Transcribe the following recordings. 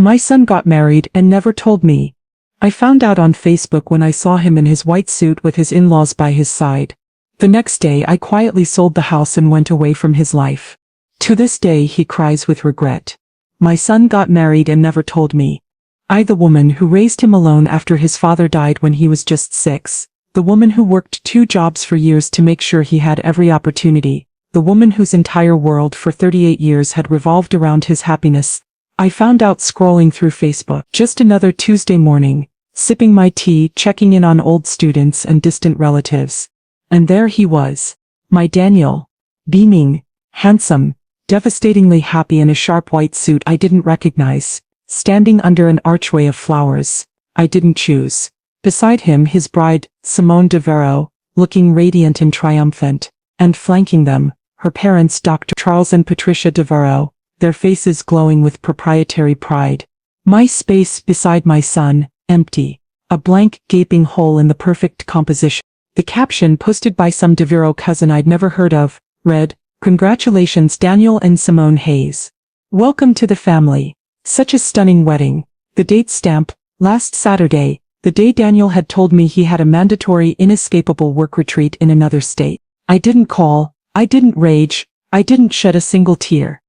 My son got married and never told me. I found out on Facebook when I saw him in his white suit with his in-laws by his side. The next day I quietly sold the house and went away from his life. To this day he cries with regret. My son got married and never told me. I, the woman who raised him alone after his father died when he was just 6, the woman who worked 2 jobs for years to make sure he had every opportunity, the woman whose entire world for 38 years had revolved around his happiness. I found out scrolling through Facebook. Just another Tuesday morning, sipping my tea, checking in on old students and distant relatives. And there he was, my Daniel, beaming, handsome, devastatingly happy in a sharp white suit I didn't recognize, standing under an archway of flowers I didn't choose. Beside him his bride, Simone de Vero, looking radiant and triumphant, and flanking them, her parents Dr. Charles and Patricia de Vero, their faces glowing with proprietary pride. My space beside my son, empty. A blank, gaping hole in the perfect composition. The caption, posted by some de Vero cousin I'd never heard of, read, "Congratulations Daniel and Simone Hayes. Welcome to the family. Such a stunning wedding." The date stamp, last Saturday, the day Daniel had told me he had a mandatory inescapable work retreat in another state. I didn't call, I didn't rage, I didn't shed a single tear.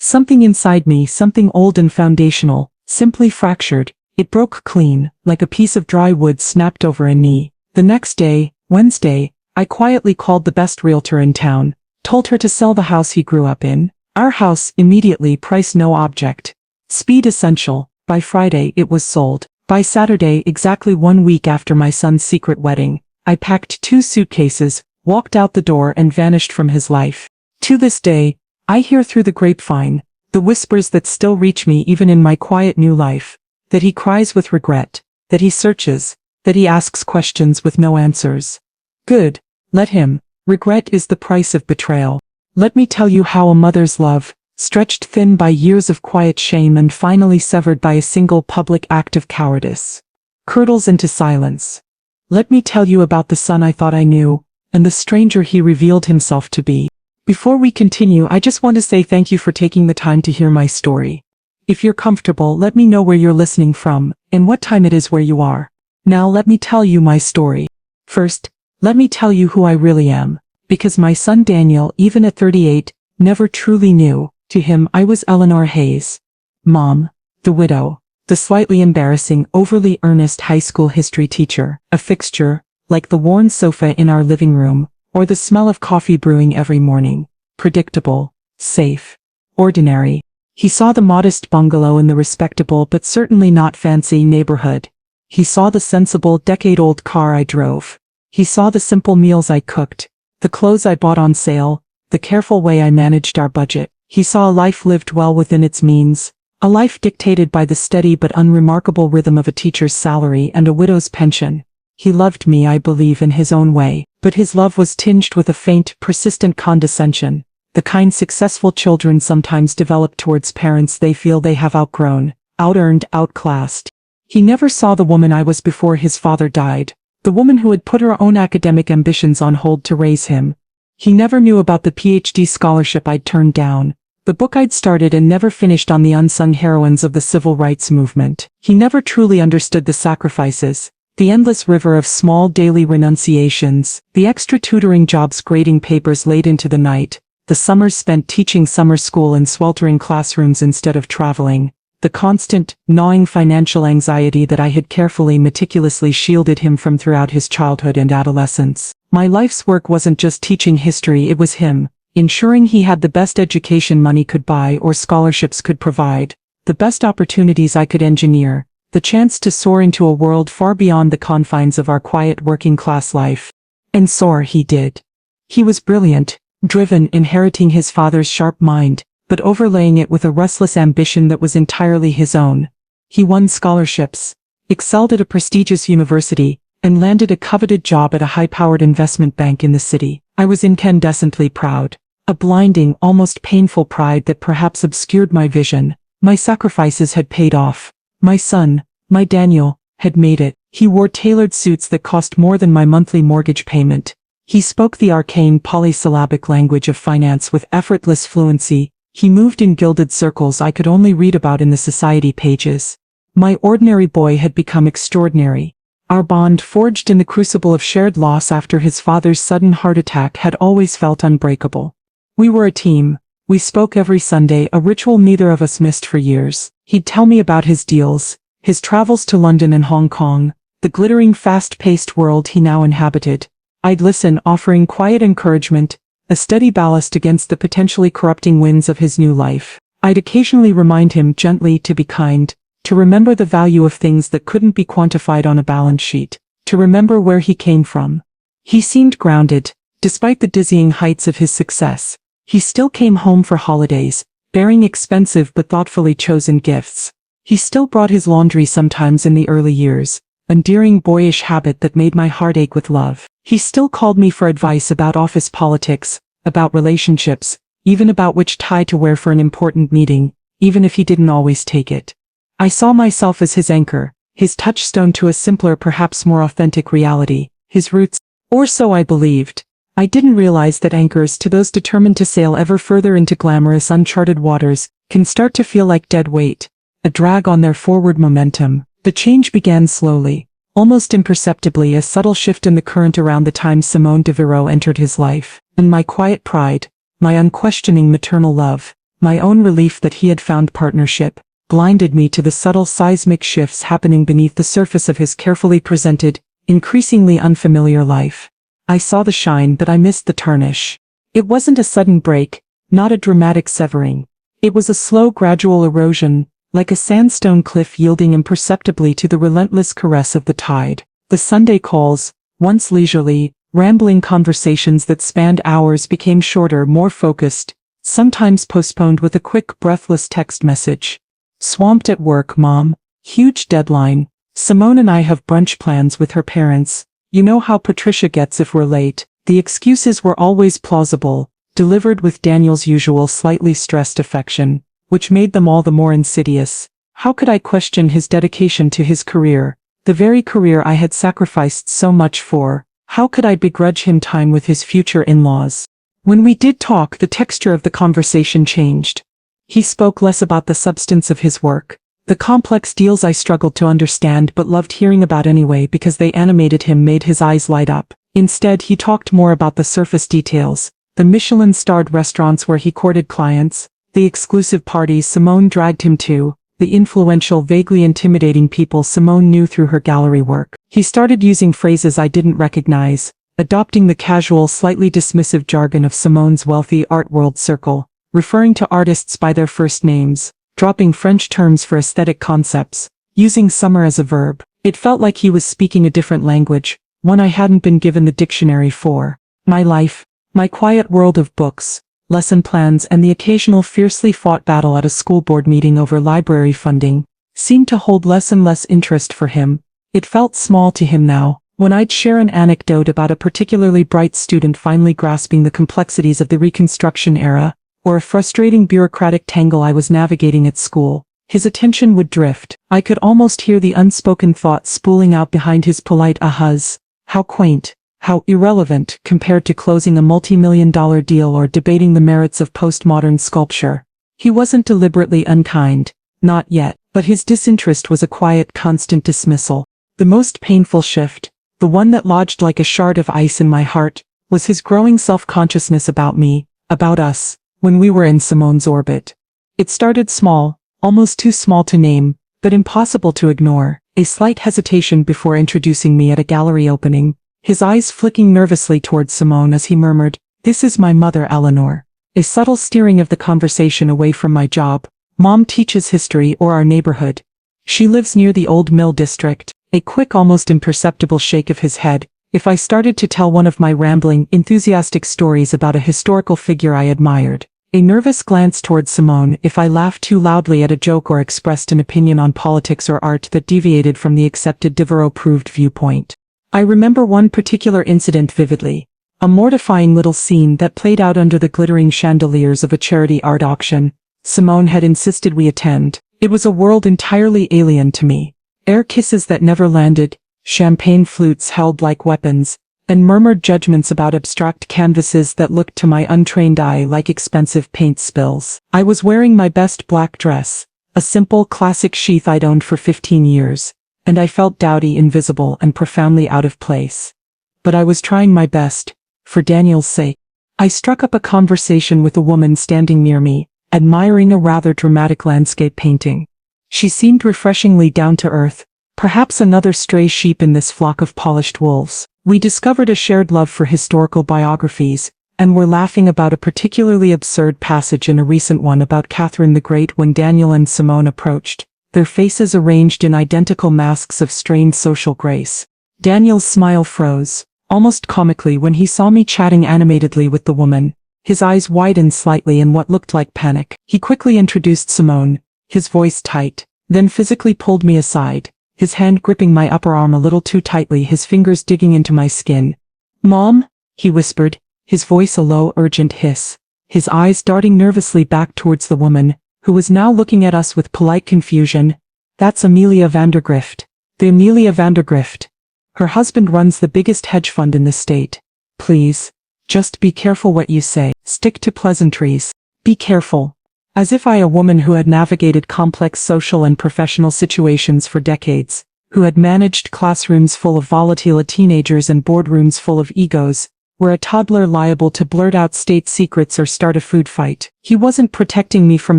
Something inside me, something old and foundational, simply fractured. It broke clean, like a piece of dry wood snapped over a knee. The next day, Wednesday, I quietly called the best realtor in town, told her to sell the house he grew up in. Our house, immediately, price no object. Speed essential. By Friday it was sold. By Saturday, exactly 1 week after my son's secret wedding, I packed 2 suitcases, walked out the door and vanished from his life. To this day, I hear through the grapevine, the whispers that still reach me even in my quiet new life, that he cries with regret, that he searches, that he asks questions with no answers. Good, let him. Regret is the price of betrayal. Let me tell you how a mother's love, stretched thin by years of quiet shame and finally severed by a single public act of cowardice, curdles into silence. Let me tell you about the son I thought I knew, and the stranger he revealed himself to be. Before we continue, I just want to say thank you for taking the time to hear my story. If you're comfortable, let me know where you're listening from, and what time it is where you are. Now let me tell you my story. First, let me tell you who I really am, because my son Daniel, even at 38, never truly knew. To him I was Eleanor Hayes. Mom, the widow, the slightly embarrassing, overly earnest high school history teacher, a fixture, like the worn sofa in our living room, or the smell of coffee brewing every morning. Predictable, safe, ordinary. He saw the modest bungalow in the respectable but certainly not fancy neighborhood. He saw the sensible decade-old car I drove. He saw the simple meals I cooked, the clothes I bought on sale, the careful way I managed our budget. He saw a life lived well within its means, a life dictated by the steady but unremarkable rhythm of a teacher's salary and a widow's pension. He loved me, I believe, in his own way, but his love was tinged with a faint, persistent condescension, the kind successful children sometimes develop towards parents they feel they have outgrown, out-earned, outclassed. He never saw the woman I was before his father died, the woman who had put her own academic ambitions on hold to raise him. He never knew about the PhD scholarship I'd turned down, the book I'd started and never finished on the unsung heroines of the civil rights movement. He never truly understood the sacrifices, the endless river of small daily renunciations, the extra tutoring jobs, grading papers late into the night, the summers spent teaching summer school in sweltering classrooms instead of traveling, the constant, gnawing financial anxiety that I had carefully, meticulously shielded him from throughout his childhood and adolescence. My life's work wasn't just teaching history, it was him, ensuring he had the best education money could buy or scholarships could provide, the best opportunities I could engineer, the chance to soar into a world far beyond the confines of our quiet working-class life. And soar he did. He was brilliant, driven, inheriting his father's sharp mind, but overlaying it with a restless ambition that was entirely his own. He won scholarships, excelled at a prestigious university, and landed a coveted job at a high-powered investment bank in the city. I was incandescently proud, a blinding, almost painful pride that perhaps obscured my vision. My sacrifices had paid off. My son, my Daniel, had made it. He wore tailored suits that cost more than my monthly mortgage payment. He spoke the arcane polysyllabic language of finance with effortless fluency, He moved in gilded circles I could only read about in the society pages. My ordinary boy had become extraordinary. Our bond, forged in the crucible of shared loss after his father's sudden heart attack, had always felt unbreakable. We were a team. We spoke every Sunday, a ritual neither of us missed for years. He'd tell me about his deals, his travels to London and Hong Kong, the glittering, fast-paced world he now inhabited. I'd listen, offering quiet encouragement, a steady ballast against the potentially corrupting winds of his new life. I'd occasionally remind him gently to be kind, to remember the value of things that couldn't be quantified on a balance sheet, to remember where he came from. He seemed grounded, despite the dizzying heights of his success. He still came home for holidays, bearing expensive but thoughtfully chosen gifts. He still brought his laundry sometimes in the early years, an endearing boyish habit that made my heart ache with love. He still called me for advice about office politics, about relationships, even about which tie to wear for an important meeting, even if he didn't always take it. I saw myself as his anchor, his touchstone to a simpler, perhaps more authentic reality, his roots, or so I believed. I didn't realize that anchors, to those determined to sail ever further into glamorous, uncharted waters, can start to feel like dead weight, a drag on their forward momentum. The change began slowly, almost imperceptibly, a subtle shift in the current around the time Simone de Vero entered his life, and my quiet pride, my unquestioning maternal love, my own relief that he had found partnership, blinded me to the subtle seismic shifts happening beneath the surface of his carefully presented, increasingly unfamiliar life. I saw the shine, but I missed the tarnish. It wasn't a sudden break, not a dramatic severing. It was a slow, gradual erosion, like a sandstone cliff yielding imperceptibly to the relentless caress of the tide. The Sunday calls, once leisurely, rambling conversations that spanned hours, became shorter, more focused, sometimes postponed with a quick, breathless text message. Swamped at work, Mom. Huge deadline. Simone and I have brunch plans with her parents. You know how Patricia gets if we're late. The excuses were always plausible, delivered with Daniel's usual slightly stressed affection, which made them all the more insidious. How could I question his dedication to his career, the very career I had sacrificed so much for? How could I begrudge him time with his future in-laws? When we did talk, the texture of the conversation changed. He spoke less about the substance of his work, the complex deals I struggled to understand but loved hearing about anyway because they animated him, made his eyes light up. Instead, he talked more about the surface details, the Michelin-starred restaurants where he courted clients, the exclusive parties Simone dragged him to, the influential, vaguely intimidating people Simone knew through her gallery work. He started using phrases I didn't recognize, adopting the casual, slightly dismissive jargon of Simone's wealthy art world circle, referring to artists by their first names, dropping French terms for aesthetic concepts, using summer as a verb. It felt like he was speaking a different language, one I hadn't been given the dictionary for. My life, my quiet world of books, lesson plans, and the occasional fiercely fought battle at a school board meeting over library funding, seemed to hold less and less interest for him. It felt small to him now, when I'd share an anecdote about a particularly bright student finally grasping the complexities of the Reconstruction era, or a frustrating bureaucratic tangle I was navigating at school. His attention would drift. I could almost hear the unspoken thought spooling out behind his polite ahas. How quaint, how irrelevant compared to closing a multi-million-dollar deal or debating the merits of postmodern sculpture. He wasn't deliberately unkind, not yet, but his disinterest was a quiet, constant dismissal. The most painful shift, the one that lodged like a shard of ice in my heart, was his growing self-consciousness about me, about us, when we were in Simone's orbit. It started small, almost too small to name, but impossible to ignore. A slight hesitation before introducing me at a gallery opening, his eyes flicking nervously towards Simone as he murmured, "This is my mother, Eleanor." A subtle steering of the conversation away from my job. Mom teaches history or our neighborhood. She lives near the old mill district. A quick, almost imperceptible shake of his head. If I started to tell one of my rambling, enthusiastic stories about a historical figure I admired. A nervous glance towards Simone if I laughed too loudly at a joke or expressed an opinion on politics or art that deviated from the accepted Devereux-approved viewpoint. I remember one particular incident vividly. A mortifying little scene that played out under the glittering chandeliers of a charity art auction Simone had insisted we attend. It was a world entirely alien to me. Air kisses that never landed, champagne flutes held like weapons, and murmured judgments about abstract canvases that looked to my untrained eye like expensive paint spills. I was wearing my best black dress, a simple, classic sheath I'd owned for 15 years, and I felt dowdy, invisible, and profoundly out of place. But I was trying my best, for Daniel's sake. I struck up a conversation with a woman standing near me, admiring a rather dramatic landscape painting. She seemed refreshingly down to earth, perhaps another stray sheep in this flock of polished wolves. We discovered a shared love for historical biographies, and were laughing about a particularly absurd passage in a recent one about Catherine the Great when Daniel and Simone approached, their faces arranged in identical masks of strained social grace. Daniel's smile froze, almost comically, when he saw me chatting animatedly with the woman. His eyes widened slightly in what looked like panic. He quickly introduced Simone, his voice tight, then physically pulled me aside, his hand gripping my upper arm a little too tightly, his fingers digging into my skin. "Mom?" he whispered, his voice a low, urgent hiss, his eyes darting nervously back towards the woman, who was now looking at us with polite confusion. "That's Amelia Vandergrift. The Amelia Vandergrift. Her husband runs the biggest hedge fund in the state. Please, just be careful what you say. Stick to pleasantries. Be careful." As if I, a woman who had navigated complex social and professional situations for decades, who had managed classrooms full of volatile teenagers and boardrooms full of egos, were a toddler liable to blurt out state secrets or start a food fight. He wasn't protecting me from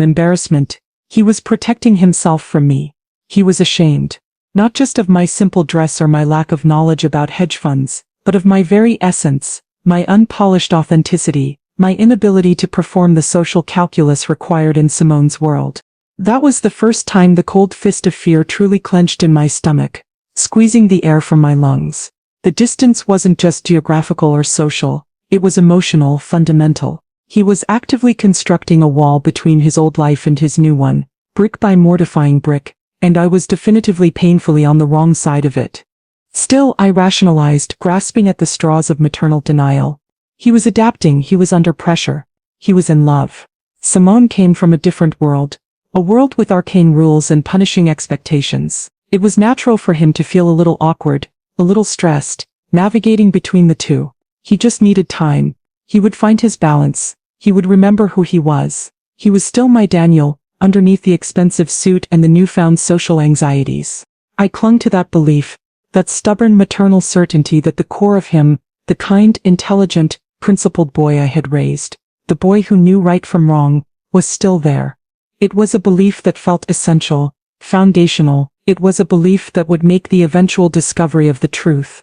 embarrassment. He was protecting himself from me. He was ashamed, not just of my simple dress or my lack of knowledge about hedge funds, but of my very essence, my unpolished authenticity, my inability to perform the social calculus required in Simone's world. That was the first time the cold fist of fear truly clenched in my stomach, squeezing the air from my lungs. The distance wasn't just geographical or social, it was emotional, fundamental. He was actively constructing a wall between his old life and his new one, brick by mortifying brick, and I was definitively painfully on the wrong side of it. Still, I rationalized, grasping at the straws of maternal denial. He was adapting, he was under pressure. He was in love. Simone came from a different world, a world with arcane rules and punishing expectations. It was natural for him to feel a little awkward, a little stressed, navigating between the two. He just needed time. He would find his balance. He would remember who he was. He was still my Daniel, underneath the expensive suit and the newfound social anxieties. I clung to that belief, that stubborn maternal certainty that the core of him, the kind, intelligent, principled boy I had raised, the boy who knew right from wrong, was still there. It was a belief that felt essential, foundational. It was a belief that would make the eventual discovery of the truth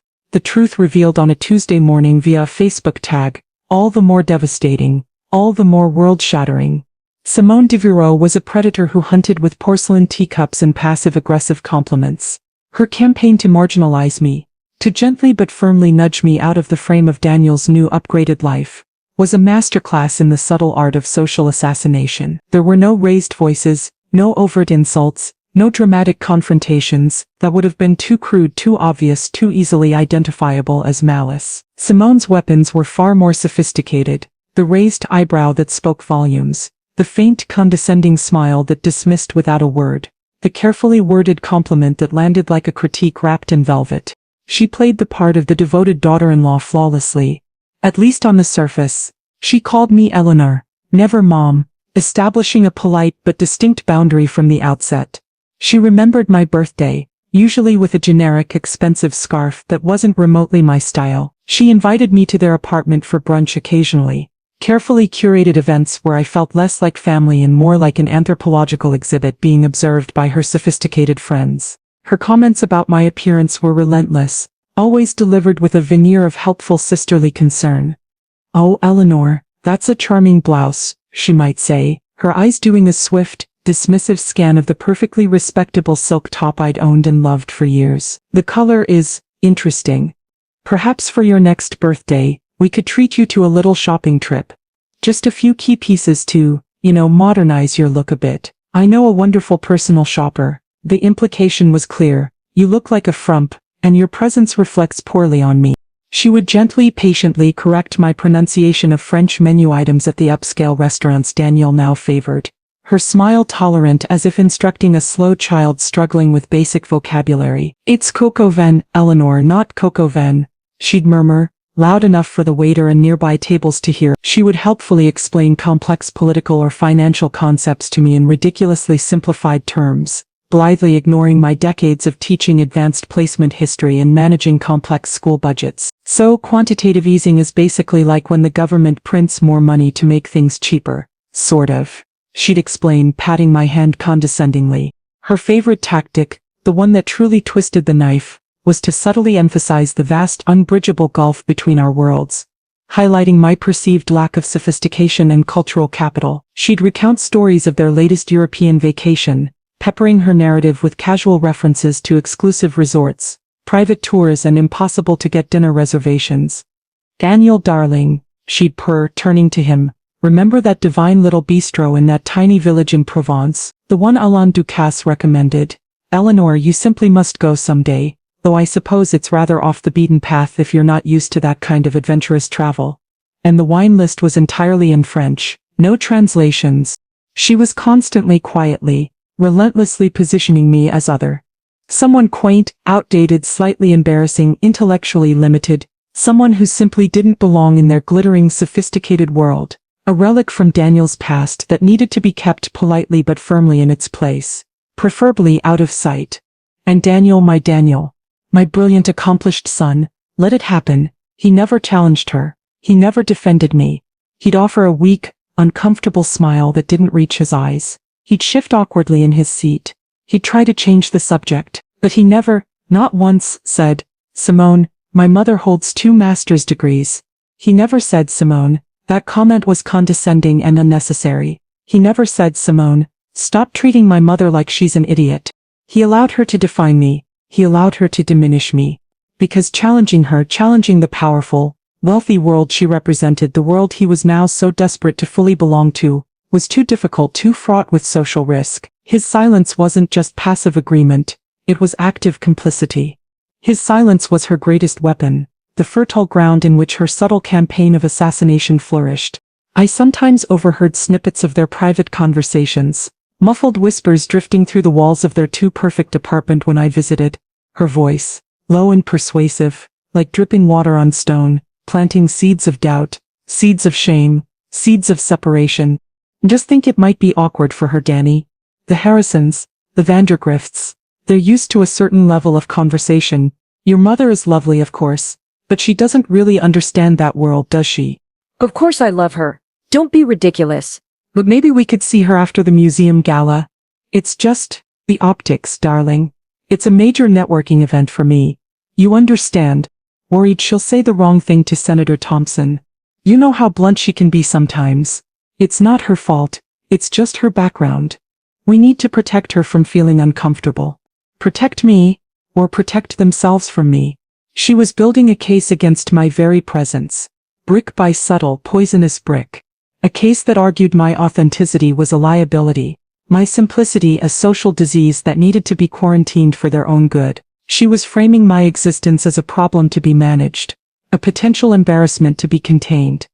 revealed on a Tuesday morning via a Facebook tag, all the more devastating, all the more world-shattering. Simone Devereaux was a predator who hunted with porcelain teacups and passive-aggressive compliments. Her campaign to marginalize me, to gently but firmly nudge me out of the frame of Daniel's new upgraded life, was a masterclass in the subtle art of social assassination. There were no raised voices, no overt insults, no dramatic confrontations that would have been too crude, too obvious, too easily identifiable as malice. Simone's weapons were far more sophisticated, the raised eyebrow that spoke volumes, the faint condescending smile that dismissed without a word, the carefully worded compliment that landed like a critique wrapped in velvet. She played the part of the devoted daughter-in-law flawlessly. At least on the surface. She called me Eleanor, never Mom, establishing a polite but distinct boundary from the outset. She remembered my birthday, usually with a generic expensive scarf that wasn't remotely my style. She invited me to their apartment for brunch occasionally, carefully curated events where I felt less like family and more like an anthropological exhibit being observed by her sophisticated friends. Her comments about my appearance were relentless, always delivered with a veneer of helpful sisterly concern. "Oh, Eleanor, that's a charming blouse," she might say, her eyes doing a swift, dismissive scan of the perfectly respectable silk top I'd owned and loved for years. "The color is interesting. Perhaps for your next birthday, we could treat you to a little shopping trip. Just a few key pieces to, modernize your look a bit. I know a wonderful personal shopper." The implication was clear. "You look like a frump, and your presence reflects poorly on me." She would gently, patiently correct my pronunciation of French menu items at the upscale restaurants Daniel now favored. Her smile tolerant as if instructing a slow child struggling with basic vocabulary. "It's coq au vin, Eleanor, not coq au vin," she'd murmur, loud enough for the waiter and nearby tables to hear. She would helpfully explain complex political or financial concepts to me in ridiculously simplified terms, blithely ignoring my decades of teaching advanced placement history and managing complex school budgets. So quantitative easing is basically like when the government prints more money to make things cheaper. Sort of. She'd explain, patting my hand condescendingly. Her favorite tactic, the one that truly twisted the knife, was to subtly emphasize the vast, unbridgeable gulf between our worlds, highlighting my perceived lack of sophistication and cultural capital. She'd recount stories of their latest European vacation, peppering her narrative with casual references to exclusive resorts, private tours and impossible-to-get dinner reservations. "Daniel, darling," she'd purr, turning to him, "remember that divine little bistro in that tiny village in Provence, the one Alain Ducasse recommended? Eleanor, you simply must go someday, though I suppose it's rather off the beaten path if you're not used to that kind of adventurous travel." And the wine list was entirely in French, no translations. She was constantly, quietly, relentlessly positioning me as other. Someone quaint, outdated, slightly embarrassing, intellectually limited, someone who simply didn't belong in their glittering, sophisticated world. A relic from Daniel's past that needed to be kept politely but firmly in its place, preferably out of sight. And Daniel, my brilliant accomplished son, let it happen. He never challenged her. He never defended me. He'd offer a weak, uncomfortable smile that didn't reach his eyes. He'd shift awkwardly in his seat. He'd try to change the subject, but he never, not once, said, "Simone, my mother holds 2 master's degrees." He never said, "Simone, that comment was condescending and unnecessary." He never said, "Simone, stop treating my mother like she's an idiot." He allowed her to define me. He allowed her to diminish me. Because challenging her, challenging the powerful, wealthy world she represented, the world he was now so desperate to fully belong to, was too difficult, too fraught with social risk. His silence wasn't just passive agreement, it was active complicity. His silence was her greatest weapon, the fertile ground in which her subtle campaign of assassination flourished. I sometimes overheard snippets of their private conversations, muffled whispers drifting through the walls of their too-perfect apartment when I visited. Her voice, low and persuasive, like dripping water on stone, planting seeds of doubt, seeds of shame, seeds of separation. Just think, it might be awkward for her, Danny. The Harrisons, the Vandergrifts, they're used to a certain level of conversation. Your mother is lovely, of course, but she doesn't really understand that world, does she? Of course I love her. Don't be ridiculous. But maybe we could see her after the museum gala. It's just the optics, darling. It's a major networking event for me. You understand. Worried she'll say the wrong thing to Senator Thompson. You know how blunt she can be sometimes. It's not her fault, it's just her background. We need to protect her from feeling uncomfortable. Protect me, or protect themselves from me. She was building a case against my very presence. Brick by subtle, poisonous brick. A case that argued my authenticity was a liability, my simplicity a social disease that needed to be quarantined for their own good. She was framing my existence as a problem to be managed, a potential embarrassment to be contained.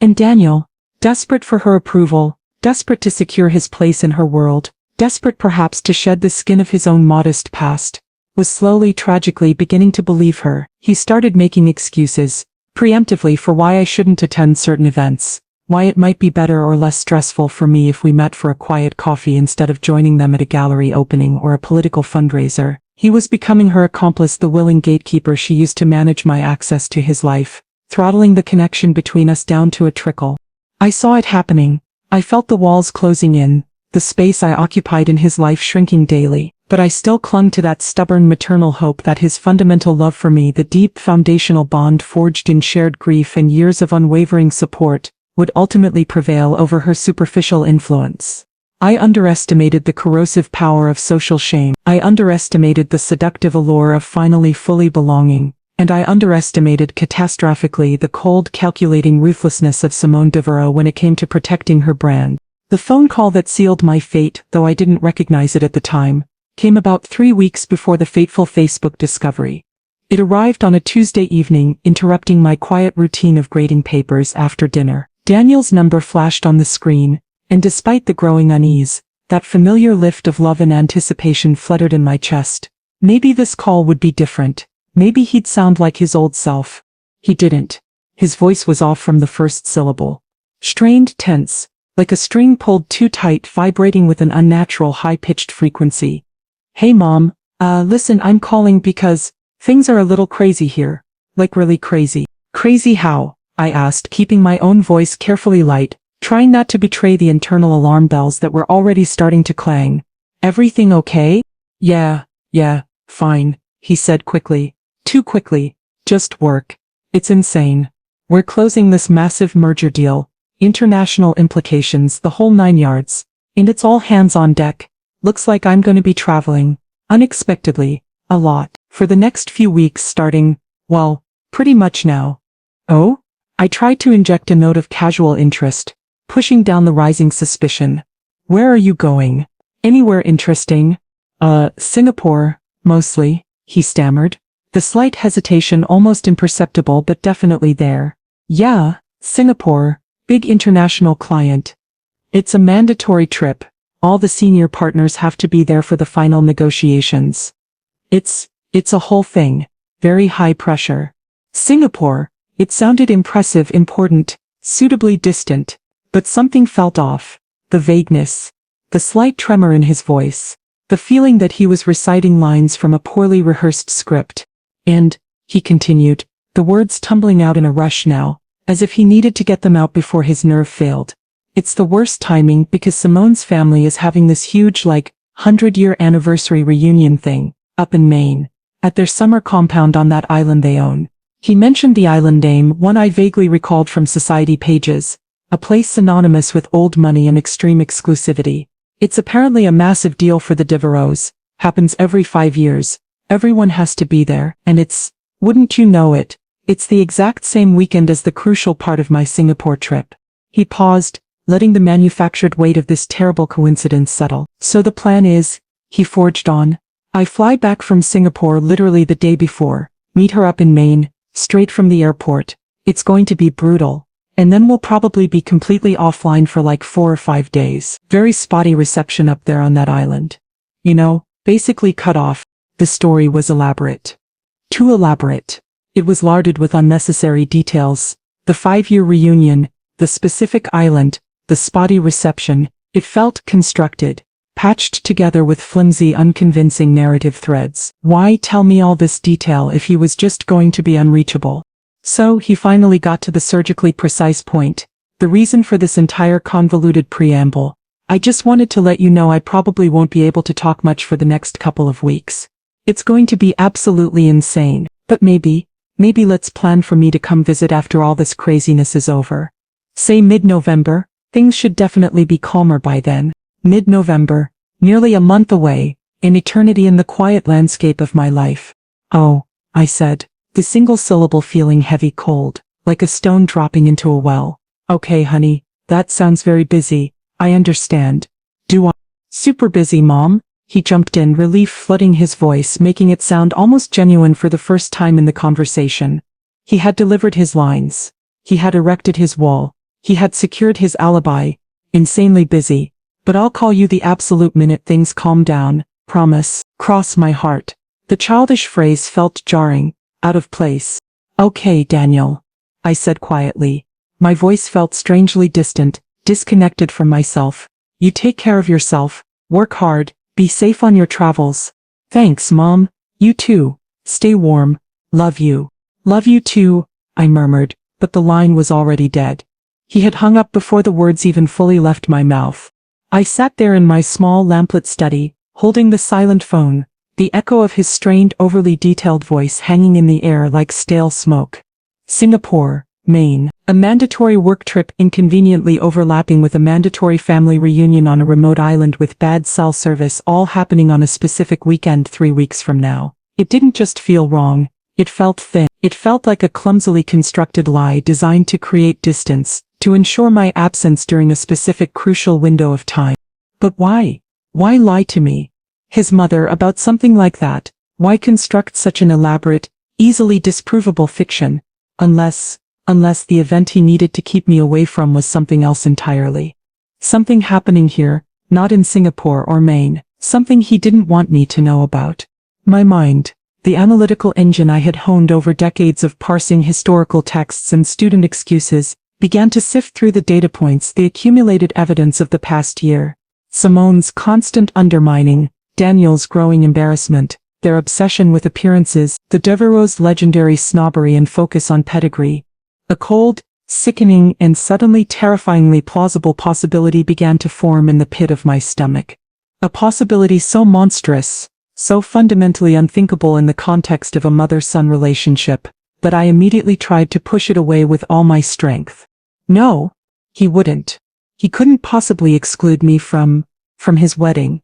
And Daniel, desperate for her approval, desperate to secure his place in her world, desperate perhaps to shed the skin of his own modest past, was slowly, tragically beginning to believe her. He started making excuses, preemptively, for why I shouldn't attend certain events, why it might be better or less stressful for me if we met for a quiet coffee instead of joining them at a gallery opening or a political fundraiser. He was becoming her accomplice, the willing gatekeeper she used to manage my access to his life, throttling the connection between us down to a trickle. I saw it happening. I felt the walls closing in, the space I occupied in his life shrinking daily, but I still clung to that stubborn maternal hope that his fundamental love for me, the deep foundational bond forged in shared grief and years of unwavering support, would ultimately prevail over her superficial influence. I underestimated the corrosive power of social shame. I underestimated the seductive allure of finally fully belonging. And I underestimated catastrophically the cold, calculating ruthlessness of Simone Devereaux when it came to protecting her brand. The phone call that sealed my fate, though I didn't recognize it at the time, came about 3 weeks before the fateful Facebook discovery. It arrived on a Tuesday evening, interrupting my quiet routine of grading papers after dinner. Daniel's number flashed on the screen, and despite the growing unease, that familiar lift of love and anticipation fluttered in my chest. Maybe this call would be different. Maybe he'd sound like his old self. He didn't. His voice was off from the first syllable. Strained, tense, like a string pulled too tight, vibrating with an unnatural high-pitched frequency. Hey mom, listen, I'm calling because things are a little crazy here. Like really crazy. Crazy how? I asked, keeping my own voice carefully light, trying not to betray the internal alarm bells that were already starting to clang. Everything okay? Yeah, fine, he said quickly. Too quickly. Just work. It's insane. We're closing this massive merger deal. International implications, the whole 9 yards. And it's all hands on deck. Looks like I'm going to be traveling, unexpectedly, a lot, for the next few weeks starting, well, pretty much now. Oh? I tried to inject a note of casual interest, pushing down the rising suspicion. Where are you going? Anywhere interesting? Singapore, mostly, he stammered. The slight hesitation almost imperceptible but definitely there. Yeah, Singapore, big international client. It's a mandatory trip. All the senior partners have to be there for the final negotiations. It's a whole thing. Very high pressure. Singapore. It sounded impressive, important, suitably distant, but something felt off. The vagueness, the slight tremor in his voice, the feeling that he was reciting lines from a poorly rehearsed script. And, he continued, the words tumbling out in a rush now, as if he needed to get them out before his nerve failed. It's the worst timing because Simone's family is having this huge 100-year anniversary reunion thing, up in Maine, at their summer compound on that island they own. He mentioned the island name, one I vaguely recalled from society pages, a place synonymous with old money and extreme exclusivity. It's apparently a massive deal for the Devereaux, happens every 5 years, everyone has to be there, and wouldn't you know it, it's the exact same weekend as the crucial part of my Singapore trip. He paused, letting the manufactured weight of this terrible coincidence settle. So the plan is, he forged on, I fly back from Singapore literally the day before, meet her up in Maine, straight from the airport. It's going to be brutal. And then we'll probably be completely offline for 4 or 5 days. Very spotty reception up there on that island. Basically cut off. The story was elaborate. Too elaborate. It was larded with unnecessary details. The 5-year reunion, the specific island, the spotty reception. It felt constructed, patched together with flimsy, unconvincing narrative threads. Why tell me all this detail if he was just going to be unreachable? So he finally got to the surgically precise point. The reason for this entire convoluted preamble. I just wanted to let you know I probably won't be able to talk much for the next couple of weeks. It's going to be absolutely insane, but maybe let's plan for me to come visit after all this craziness is over. Say mid-November, things should definitely be calmer by then. Mid-November, nearly a month away, an eternity in the quiet landscape of my life. Oh, I said, the single syllable feeling heavy cold, like a stone dropping into a well. Okay honey, that sounds very busy, I understand. Do I? Super busy mom? He jumped in, relief flooding his voice, making it sound almost genuine for the first time in the conversation. He had delivered his lines. He had erected his wall. He had secured his alibi. Insanely busy. But I'll call you the absolute minute things calm down, promise. Cross my heart. The childish phrase felt jarring, out of place. Okay, Daniel, I said quietly. My voice felt strangely distant, disconnected from myself. You take care of yourself, work hard, be safe on your travels. Thanks, Mom. You too. Stay warm. Love you. Love you too, I murmured, but the line was already dead. He had hung up before the words even fully left my mouth. I sat there in my small lamplit study, holding the silent phone, the echo of his strained, overly detailed voice hanging in the air like stale smoke. Singapore, Maine, a mandatory work trip inconveniently overlapping with a mandatory family reunion on a remote island with bad cell service, all happening on a specific weekend 3 weeks from now. It didn't just feel wrong, it felt thin. It felt like a clumsily constructed lie designed to create distance, to ensure my absence during a specific crucial window of time. But why? Why lie to me? His mother about something like that? Why construct such an elaborate, easily disprovable fiction? Unless the event he needed to keep me away from was something else entirely. Something happening here, not in Singapore or Maine, something he didn't want me to know about. My mind, The analytical engine I had honed over decades of parsing historical texts and student excuses began to sift through the data points, the accumulated evidence of the past year. Simone's constant undermining, Daniel's growing embarrassment, their obsession with appearances, the Devereaux's legendary snobbery and focus on pedigree. A cold, sickening, and suddenly terrifyingly plausible possibility began to form in the pit of my stomach. A possibility so monstrous, so fundamentally unthinkable in the context of a mother-son relationship, that I immediately tried to push it away with all my strength. No, he wouldn't. He couldn't possibly exclude me from his wedding.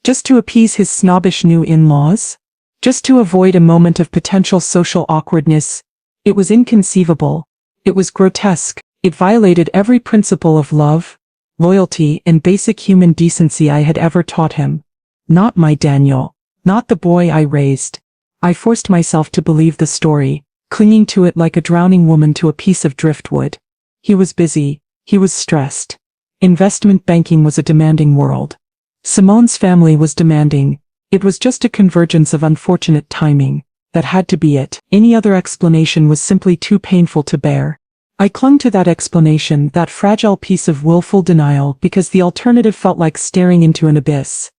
Just to appease his snobbish new in-laws? Just to avoid a moment of potential social awkwardness? It was inconceivable. It was grotesque. It violated every principle of love, loyalty, and basic human decency I had ever taught him. Not my Daniel. Not the boy I raised. I forced myself to believe the story, clinging to it like a drowning woman to a piece of driftwood. He was busy. He was stressed. Investment banking was a demanding world. Simone's family was demanding. It was just a convergence of unfortunate timing. That had to be it. Any other explanation was simply too painful to bear. I clung to that explanation, that fragile piece of willful denial, because the alternative felt like staring into an abyss.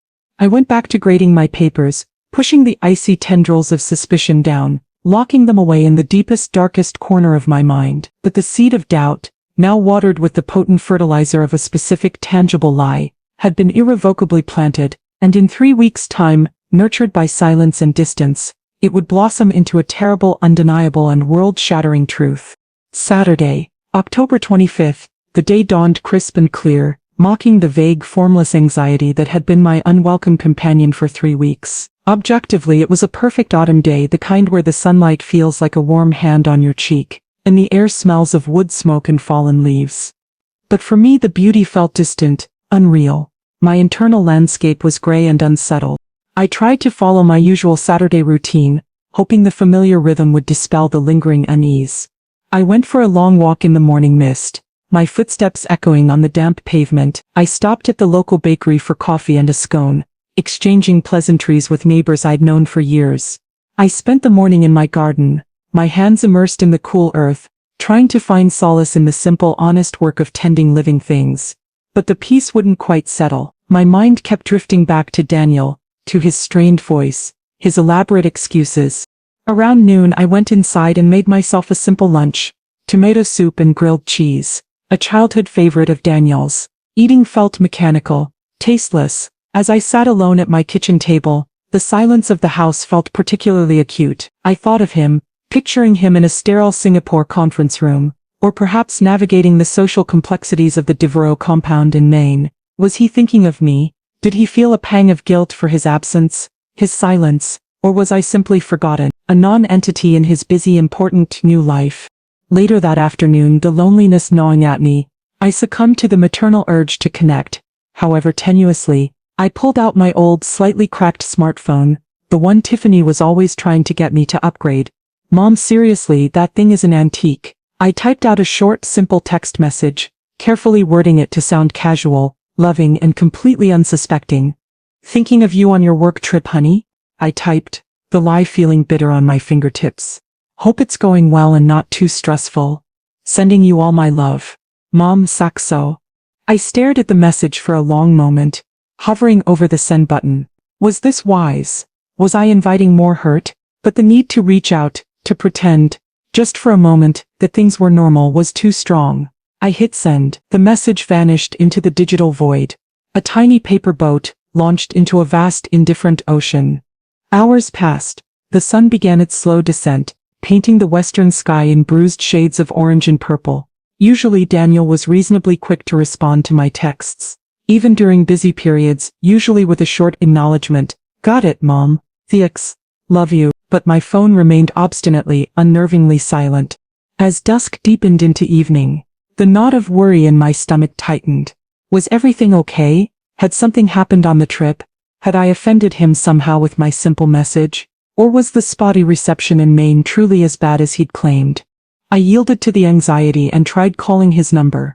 I went back to grading my papers, pushing the icy tendrils of suspicion down, locking them away in the deepest, darkest corner of my mind. But the seed of doubt, now watered with the potent fertilizer of a specific tangible lie, had been irrevocably planted, and in 3 weeks' time, nurtured by silence and distance, it would blossom into a terrible, undeniable, and world-shattering truth. Saturday, October 25th, the day dawned crisp and clear, mocking the vague, formless anxiety that had been my unwelcome companion for 3 weeks. Objectively, it was a perfect autumn day, the kind where the sunlight feels like a warm hand on your cheek, and the air smells of wood smoke and fallen leaves. But for me, the beauty felt distant, unreal. My internal landscape was gray and unsettled. I tried to follow my usual Saturday routine, hoping the familiar rhythm would dispel the lingering unease. I went for a long walk in the morning mist, my footsteps echoing on the damp pavement. I stopped at the local bakery for coffee and a scone, exchanging pleasantries with neighbors I'd known for years. I spent the morning in my garden, my hands immersed in the cool earth, trying to find solace in the simple, honest work of tending living things. But the peace wouldn't quite settle. My mind kept drifting back to Daniel, to his strained voice, his elaborate excuses. Around noon I went inside and made myself a simple lunch, tomato soup and grilled cheese, a childhood favorite of Daniel's. Eating felt mechanical, tasteless. As I sat alone at my kitchen table, the silence of the house felt particularly acute. I thought of him, picturing him in a sterile Singapore conference room, or perhaps navigating the social complexities of the Devereaux compound in Maine. Was he thinking of me? Did he feel a pang of guilt for his absence, his silence, or was I simply forgotten, a non-entity in his busy, important new life? Later that afternoon, the loneliness gnawing at me, I succumbed to the maternal urge to connect. However tenuously, I pulled out my old, slightly cracked smartphone, the one Tiffany was always trying to get me to upgrade. Mom, seriously, that thing is an antique. I typed out a short, simple text message, carefully wording it to sound casual, loving, and completely unsuspecting. Thinking of you on your work trip, honey? I typed, the lie feeling bitter on my fingertips. Hope it's going well and not too stressful. Sending you all my love. Mom, Saxo. I stared at the message for a long moment, hovering over the send button. Was this wise? Was I inviting more hurt? But the need to reach out, to pretend, just for a moment, that things were normal was too strong. I hit send. The message vanished into the digital void. A tiny paper boat, launched into a vast, indifferent ocean. Hours passed. The sun began its slow descent, painting the western sky in bruised shades of orange and purple. Usually Daniel was reasonably quick to respond to my texts. Even during busy periods, usually with a short acknowledgement. Got it, Mom. Thanks. Love you. But my phone remained obstinately, unnervingly silent. As dusk deepened into evening, the knot of worry in my stomach tightened. Was everything okay? Had something happened on the trip? Had I offended him somehow with my simple message? Or was the spotty reception in Maine truly as bad as he'd claimed? I yielded to the anxiety and tried calling his number.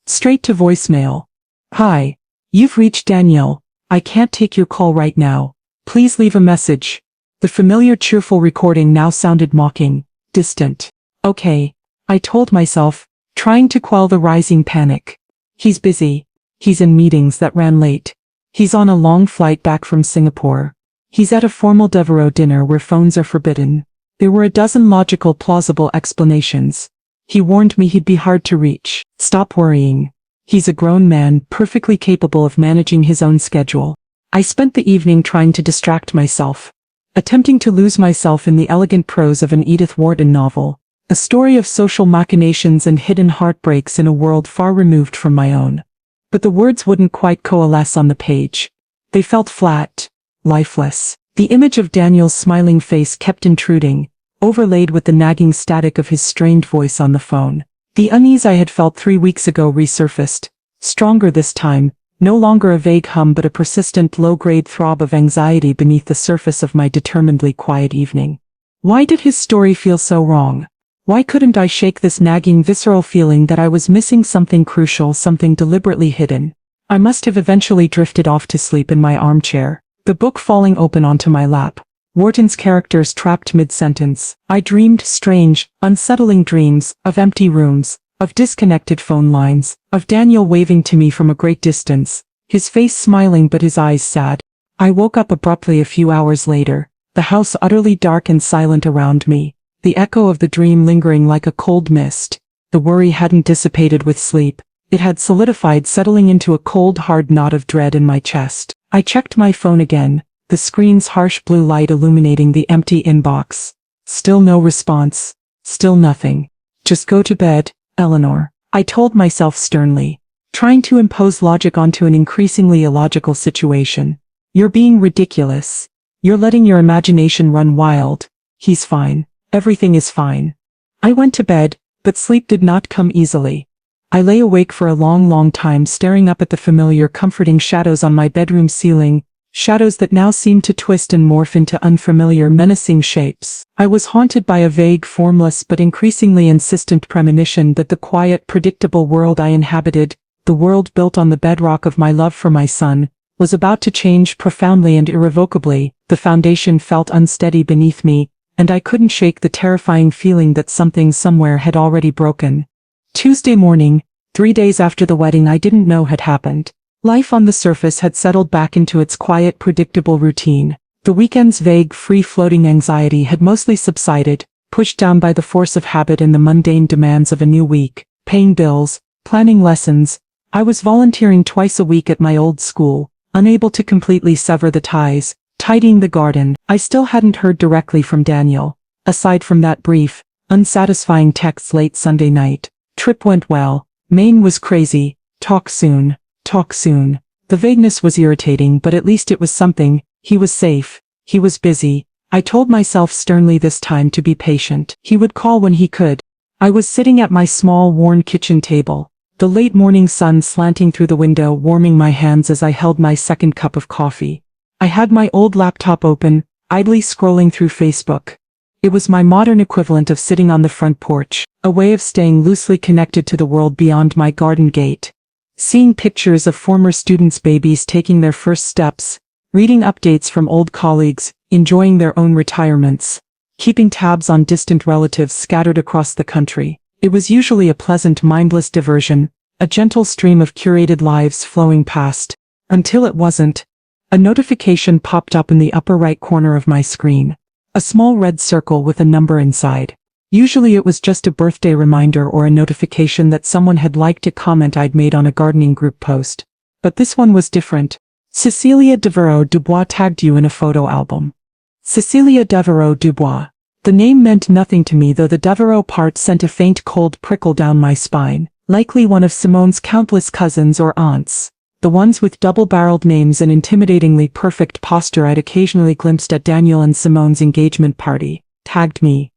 Straight to voicemail. Hi. You've reached Daniel. I can't take your call right now. Please leave a message. The familiar cheerful recording now sounded mocking, distant. Okay, I told myself, trying to quell the rising panic. He's busy. He's in meetings that ran late. He's on a long flight back from Singapore. He's at a formal Devereaux dinner where phones are forbidden. There were a dozen logical, plausible explanations. He warned me he'd be hard to reach. Stop worrying. He's a grown man, perfectly capable of managing his own schedule. I spent the evening trying to distract myself, attempting to lose myself in the elegant prose of an Edith Wharton novel, a story of social machinations and hidden heartbreaks in a world far removed from my own. But the words wouldn't quite coalesce on the page. They felt flat, lifeless. The image of Daniel's smiling face kept intruding, overlaid with the nagging static of his strained voice on the phone. The unease I had felt 3 weeks ago resurfaced, stronger this time, no longer a vague hum but a persistent low-grade throb of anxiety beneath the surface of my determinedly quiet evening. Why did his story feel so wrong? Why couldn't I shake this nagging visceral feeling that I was missing something crucial, something deliberately hidden? I must have eventually drifted off to sleep in my armchair, the book falling open onto my lap. Wharton's characters trapped mid-sentence. I dreamed strange, unsettling dreams, of empty rooms, of disconnected phone lines, of Daniel waving to me from a great distance, his face smiling but his eyes sad. I woke up abruptly a few hours later, the house utterly dark and silent around me, the echo of the dream lingering like a cold mist. The worry hadn't dissipated with sleep. It had solidified, settling into a cold, hard knot of dread in my chest. I checked my phone again, the screen's harsh blue light illuminating the empty inbox. Still no response. Still nothing. Just go to bed, Eleanor, I told myself sternly, trying to impose logic onto an increasingly illogical situation. You're being ridiculous. You're letting your imagination run wild. He's fine. Everything is fine. I went to bed, but sleep did not come easily. I lay awake for a long time staring up at the familiar comforting shadows on my bedroom ceiling, shadows that now seemed to twist and morph into unfamiliar menacing shapes. I was haunted by a vague, formless but increasingly insistent premonition that the quiet, predictable world I inhabited, the world built on the bedrock of my love for my son, was about to change profoundly and irrevocably. The foundation felt unsteady beneath me, and I couldn't shake the terrifying feeling that something somewhere had already broken. Tuesday morning, 3 days after the wedding I didn't know had happened. Life on the surface had settled back into its quiet, predictable routine. The weekend's vague, free-floating anxiety had mostly subsided, pushed down by the force of habit and the mundane demands of a new week. Paying bills, planning lessons. I was volunteering twice a week at my old school, unable to completely sever the ties. Tidying the garden. I still hadn't heard directly from Daniel, aside from that brief, unsatisfying text late Sunday night. Trip went well. Maine was crazy. Talk soon. Talk soon. The vagueness was irritating, but at least it was something. He was safe. He was busy. I told myself sternly this time to be patient. He would call when he could. I was sitting at my small, worn kitchen table, the late morning sun slanting through the window, warming my hands as I held my second cup of coffee. I had my old laptop open, idly scrolling through Facebook. It was my modern equivalent of sitting on the front porch, a way of staying loosely connected to the world beyond my garden gate. Seeing pictures of former students' babies taking their first steps, reading updates from old colleagues, enjoying their own retirements, keeping tabs on distant relatives scattered across the country. It was usually a pleasant, mindless diversion, a gentle stream of curated lives flowing past, until it wasn't. A notification popped up in the upper right corner of my screen. A small red circle with a number inside. Usually it was just a birthday reminder or a notification that someone had liked a comment I'd made on a gardening group post. But this one was different. Cecilia Devereaux Dubois tagged you in a photo album. Cecilia Devereaux Dubois. The name meant nothing to me, though the Devereaux part sent a faint cold prickle down my spine. Likely one of Simone's countless cousins or aunts. The ones with double-barreled names and intimidatingly perfect posture I'd occasionally glimpsed at Daniel and Simone's engagement party. Tagged me.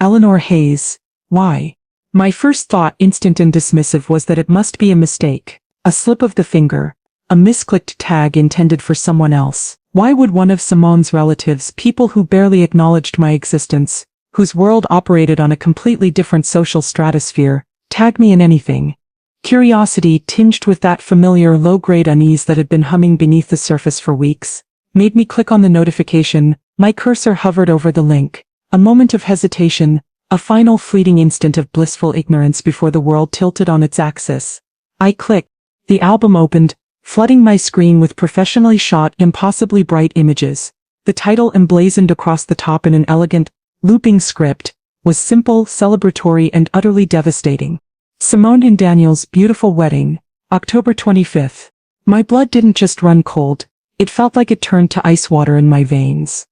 Eleanor Hayes. Why? My first thought, instant and dismissive, was that it must be a mistake. A slip of the finger. A misclicked tag intended for someone else. Why would one of Simone's relatives, people who barely acknowledged my existence, whose world operated on a completely different social stratosphere, tag me in anything? Curiosity, tinged with that familiar low-grade unease that had been humming beneath the surface for weeks, made me click on the notification, My cursor hovered over the link. A moment of hesitation, a final fleeting instant of blissful ignorance before the world tilted on its axis. I clicked. The album opened, flooding my screen with professionally shot, impossibly bright images. The title emblazoned across the top in an elegant, looping script, was simple, celebratory, and utterly devastating. Simone and Daniel's beautiful wedding, October 25th. My blood didn't just run cold, it felt like it turned to ice water in my veins.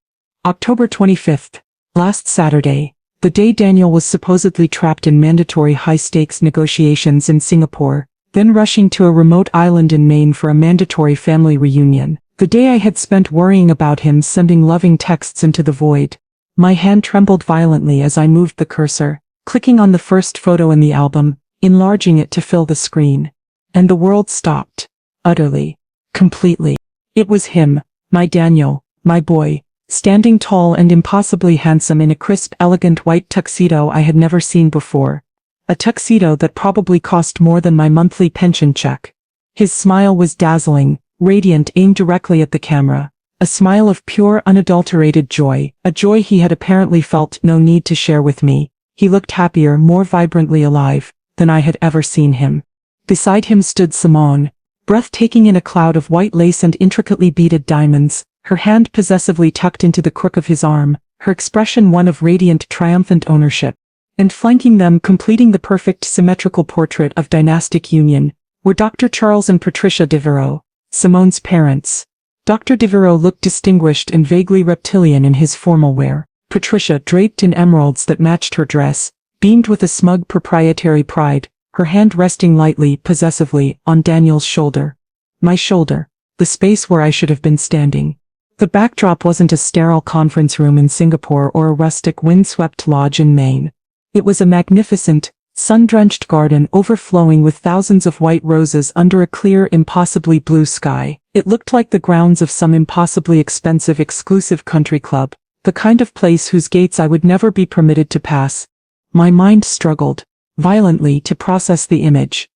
October 25th, last Saturday, the day Daniel was supposedly trapped in mandatory high-stakes negotiations in Singapore, then rushing to a remote island in Maine for a mandatory family reunion. The day I had spent worrying about him, sending loving texts into the void. My hand trembled violently as I moved the cursor, clicking on the first photo in the album, enlarging it to fill the screen. And the world stopped. Utterly. Completely. It was him, my Daniel, my boy, standing tall and impossibly handsome in a crisp, elegant white tuxedo I had never seen before. A tuxedo that probably cost more than my monthly pension check. His smile was dazzling, radiant, aimed directly at the camera. A smile of pure, unadulterated joy, a joy he had apparently felt no need to share with me. He looked happier, more vibrantly alive, than I had ever seen him. Beside him stood Simone, breathtaking in a cloud of white lace and intricately beaded diamonds, her hand possessively tucked into the crook of his arm, her expression one of radiant, triumphant ownership. And flanking them, completing the perfect symmetrical portrait of dynastic union, were Dr. Charles and Patricia Devereaux, Simone's parents. Dr. Devereaux looked distinguished and vaguely reptilian in his formal wear. Patricia, draped in emeralds that matched her dress, beamed with a smug proprietary pride, her hand resting lightly, possessively, on Daniel's shoulder. My shoulder. The space where I should have been standing. The backdrop wasn't a sterile conference room in Singapore or a rustic windswept lodge in Maine. It was a magnificent, sun-drenched garden overflowing with thousands of white roses under a clear, impossibly blue sky. It looked like the grounds of some impossibly expensive, exclusive country club, the kind of place whose gates I would never be permitted to pass. My mind struggled violently to process the image.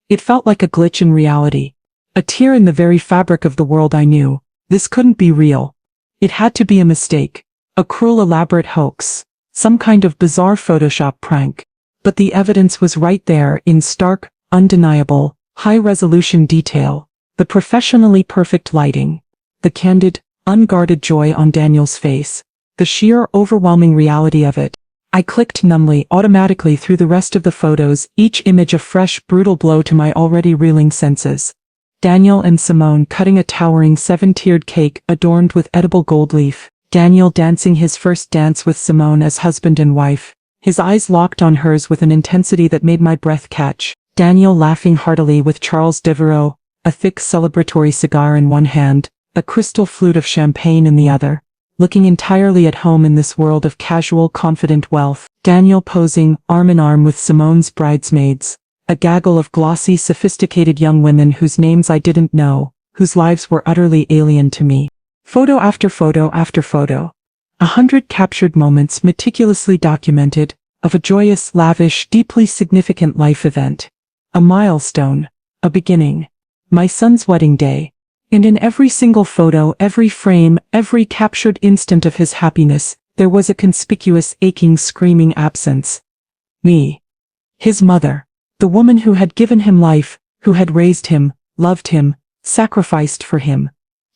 It felt like a glitch in reality. A tear in the very fabric of the world I knew. This couldn't be real. It had to be a mistake. A cruel, elaborate hoax. Some kind of bizarre Photoshop prank. But the evidence was right there in stark, undeniable, high-resolution detail. The professionally perfect lighting. The candid, unguarded joy on Daniel's face. The sheer, overwhelming reality of it. I clicked numbly, automatically through the rest of the photos, each image a fresh, brutal blow to my already reeling senses. Daniel and Simone cutting a towering 7-tiered cake adorned with edible gold leaf. Daniel dancing his first dance with Simone as husband and wife. His eyes locked on hers with an intensity that made my breath catch. Daniel laughing heartily with Charles Devereaux, a thick celebratory cigar in one hand, a crystal flute of champagne in the other. Looking entirely at home in this world of casual, confident wealth. Daniel posing, arm in arm with Simone's bridesmaids. A gaggle of glossy, sophisticated young women whose names I didn't know, whose lives were utterly alien to me. Photo after photo after photo. 100 captured moments meticulously documented, of a joyous, lavish, deeply significant life event. A milestone. A beginning. My son's wedding day. And in every single photo, every frame, every captured instant of his happiness, there was a conspicuous, aching, screaming absence. Me. His mother. The woman who had given him life, who had raised him, loved him, sacrificed for him,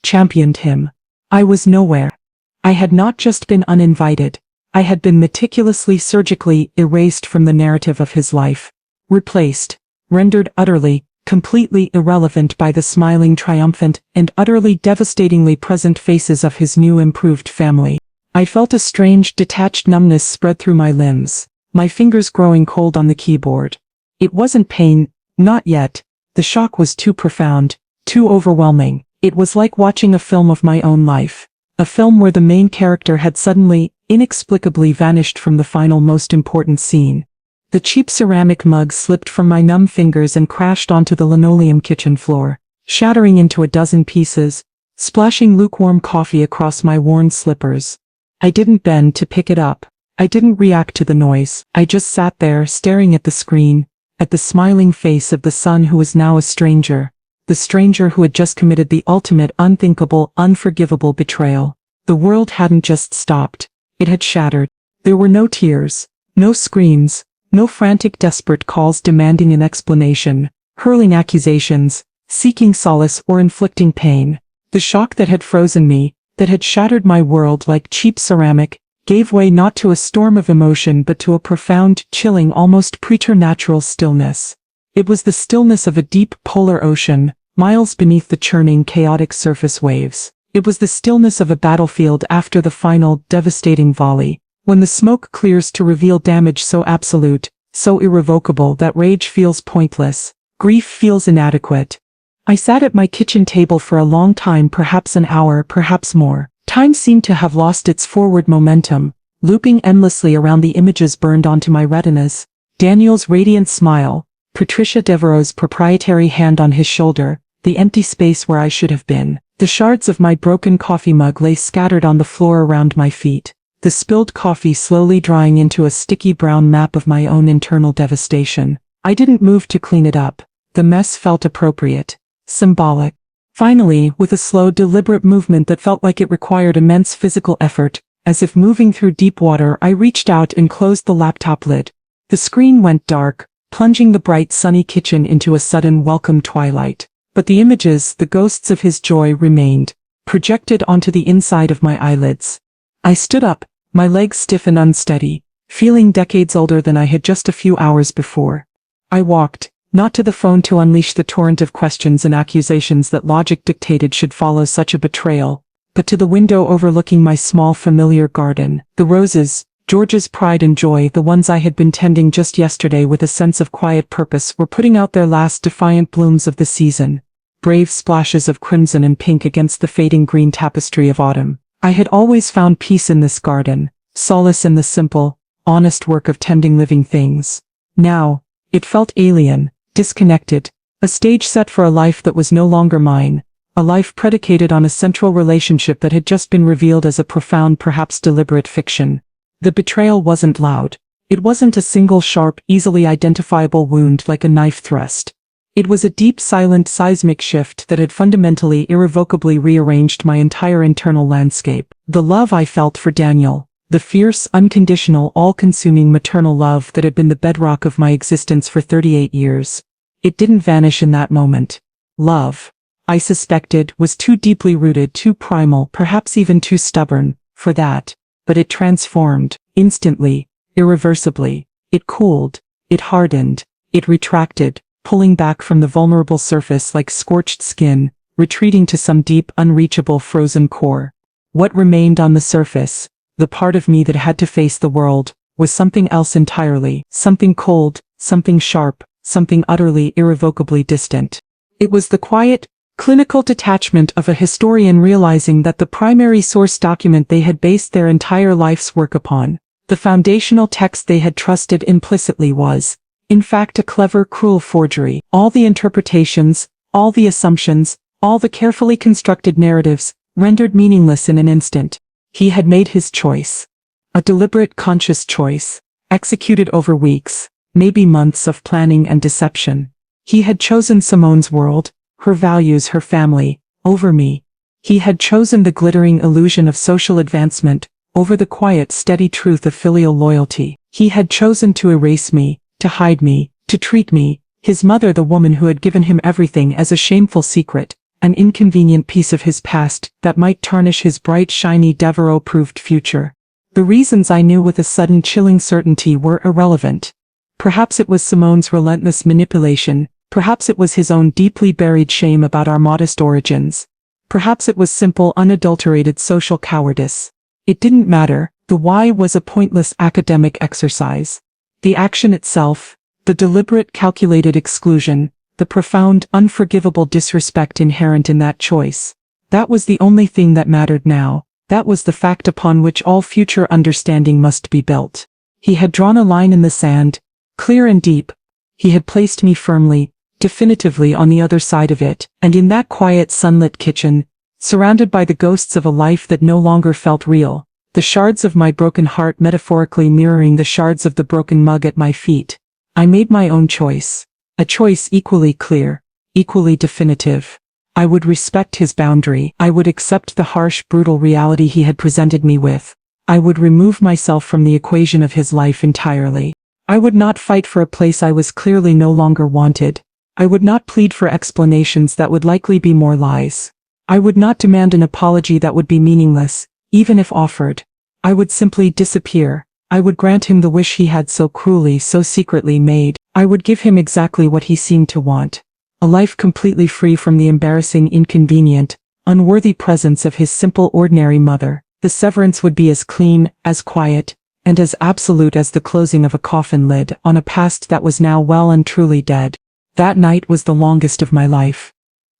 championed him. I was nowhere. I had not just been uninvited, I had been meticulously, surgically erased from the narrative of his life. Replaced, rendered utterly, completely irrelevant by the smiling, triumphant, and utterly devastatingly present faces of his new improved family. I felt a strange, detached numbness spread through my limbs, my fingers growing cold on the keyboard. It wasn't pain, not yet. The shock was too profound, too overwhelming. It was like watching a film of my own life. A film where the main character had suddenly, inexplicably vanished from the final most important scene. The cheap ceramic mug slipped from my numb fingers and crashed onto the linoleum kitchen floor, shattering into a dozen pieces, splashing lukewarm coffee across my worn slippers. I didn't bend to pick it up. I didn't react to the noise. I just sat there staring at the screen, at the smiling face of the son who was now a stranger. The stranger who had just committed the ultimate, unthinkable, unforgivable betrayal. The world hadn't just stopped. It had shattered. There were no tears, no screams, no frantic desperate calls demanding an explanation, hurling accusations, seeking solace or inflicting pain. The shock that had frozen me, that had shattered my world like cheap ceramic, gave way not to a storm of emotion but to a profound, chilling, almost preternatural stillness. It was the stillness of a deep polar ocean, miles beneath the churning, chaotic surface waves. It was the stillness of a battlefield after the final, devastating volley, when the smoke clears to reveal damage so absolute, so irrevocable that rage feels pointless, grief feels inadequate. I sat at my kitchen table for a long time, perhaps an hour, perhaps more. Time seemed to have lost its forward momentum, looping endlessly around the images burned onto my retinas. Daniel's radiant smile, Patricia Devereaux's proprietary hand on his shoulder, the empty space where I should have been. The shards of my broken coffee mug lay scattered on the floor around my feet, the spilled coffee slowly drying into a sticky brown map of my own internal devastation. I didn't move to clean it up. The mess felt appropriate, symbolic. Finally, with a slow, deliberate movement that felt like it required immense physical effort, as if moving through deep water, I reached out and closed the laptop lid. The screen went dark, plunging the bright, sunny kitchen into a sudden, welcome twilight. But the images, the ghosts of his joy, remained, projected onto the inside of my eyelids. I stood up, my legs stiff and unsteady, feeling decades older than I had just a few hours before. I walked, not to the phone to unleash the torrent of questions and accusations that logic dictated should follow such a betrayal, but to the window overlooking my small familiar garden. The roses, George's pride and joy, the ones I had been tending just yesterday with a sense of quiet purpose, were putting out their last defiant blooms of the season. Brave splashes of crimson and pink against the fading green tapestry of autumn. I had always found peace in this garden, solace in the simple, honest work of tending living things. Now, it felt alien, disconnected, a stage set for a life that was no longer mine, a life predicated on a central relationship that had just been revealed as a profound, perhaps deliberate fiction. The betrayal wasn't loud. It wasn't a single sharp, easily identifiable wound like a knife thrust. It was a deep, silent, seismic shift that had fundamentally, irrevocably rearranged my entire internal landscape. The love I felt for Daniel, the fierce, unconditional, all-consuming maternal love that had been the bedrock of my existence for 38 years. It didn't vanish in that moment. Love, I suspected, was too deeply rooted, too primal, perhaps even too stubborn, for that. But it transformed, instantly, irreversibly. It cooled, it hardened, it retracted, pulling back from the vulnerable surface like scorched skin, retreating to some deep, unreachable, frozen core. What remained on the surface, the part of me that had to face the world, was something else entirely, something cold, something sharp, something utterly, irrevocably distant. It was the quiet, clinical detachment of a historian realizing that the primary source document they had based their entire life's work upon, the foundational text they had trusted implicitly, was, in fact, a clever, cruel forgery. All the interpretations, all the assumptions, all the carefully constructed narratives, rendered meaningless in an instant. He had made his choice. A deliberate, conscious choice, executed over weeks, maybe months of planning and deception. He had chosen Simone's world, her values, her family, over me. He had chosen the glittering illusion of social advancement, over the quiet, steady truth of filial loyalty. He had chosen to erase me, to hide me, to treat me, his mother, the woman who had given him everything, as a shameful secret, an inconvenient piece of his past that might tarnish his bright, shiny, Devereaux-proved future. The reasons, I knew with a sudden, chilling certainty, were irrelevant. Perhaps it was Simone's relentless manipulation, perhaps it was his own deeply buried shame about our modest origins. Perhaps it was simple, unadulterated social cowardice. It didn't matter. The why was a pointless academic exercise. The action itself, the deliberate, calculated exclusion, the profound, unforgivable disrespect inherent in that choice, that was the only thing that mattered now. That was the fact upon which all future understanding must be built. He had drawn a line in the sand, clear and deep. He had placed me firmly, definitively on the other side of it, and in that quiet, sunlit kitchen, surrounded by the ghosts of a life that no longer felt real, the shards of my broken heart metaphorically mirroring the shards of the broken mug at my feet, I made my own choice. A choice equally clear, equally definitive. I would respect his boundary. I would accept the harsh, brutal reality he had presented me with. I would remove myself from the equation of his life entirely. I would not fight for a place I was clearly no longer wanted. I would not plead for explanations that would likely be more lies. I would not demand an apology that would be meaningless, even if offered. I would simply disappear. I would grant him the wish he had so cruelly, so secretly made. I would give him exactly what he seemed to want. A life completely free from the embarrassing, inconvenient, unworthy presence of his simple, ordinary mother. The severance would be as clean, as quiet, and as absolute as the closing of a coffin lid on a past that was now well and truly dead. That night was the longest of my life.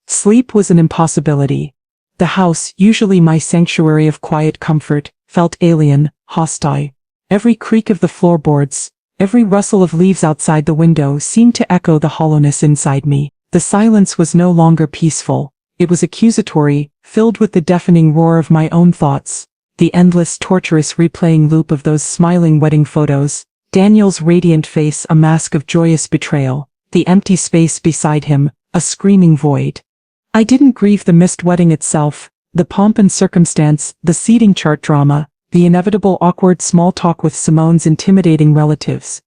Sleep was an impossibility. The house, usually my sanctuary of quiet comfort, felt alien, hostile. Every creak of the floorboards, every rustle of leaves outside the window seemed to echo the hollowness inside me. The silence was no longer peaceful. It was accusatory, filled with the deafening roar of my own thoughts, the endless, torturous replaying loop of those smiling wedding photos, Daniel's radiant face a mask of joyous betrayal, the empty space beside him, a screaming void. I didn't grieve the missed wedding itself, the pomp and circumstance, the seating chart drama, the inevitable awkward small talk with Simone's intimidating relatives.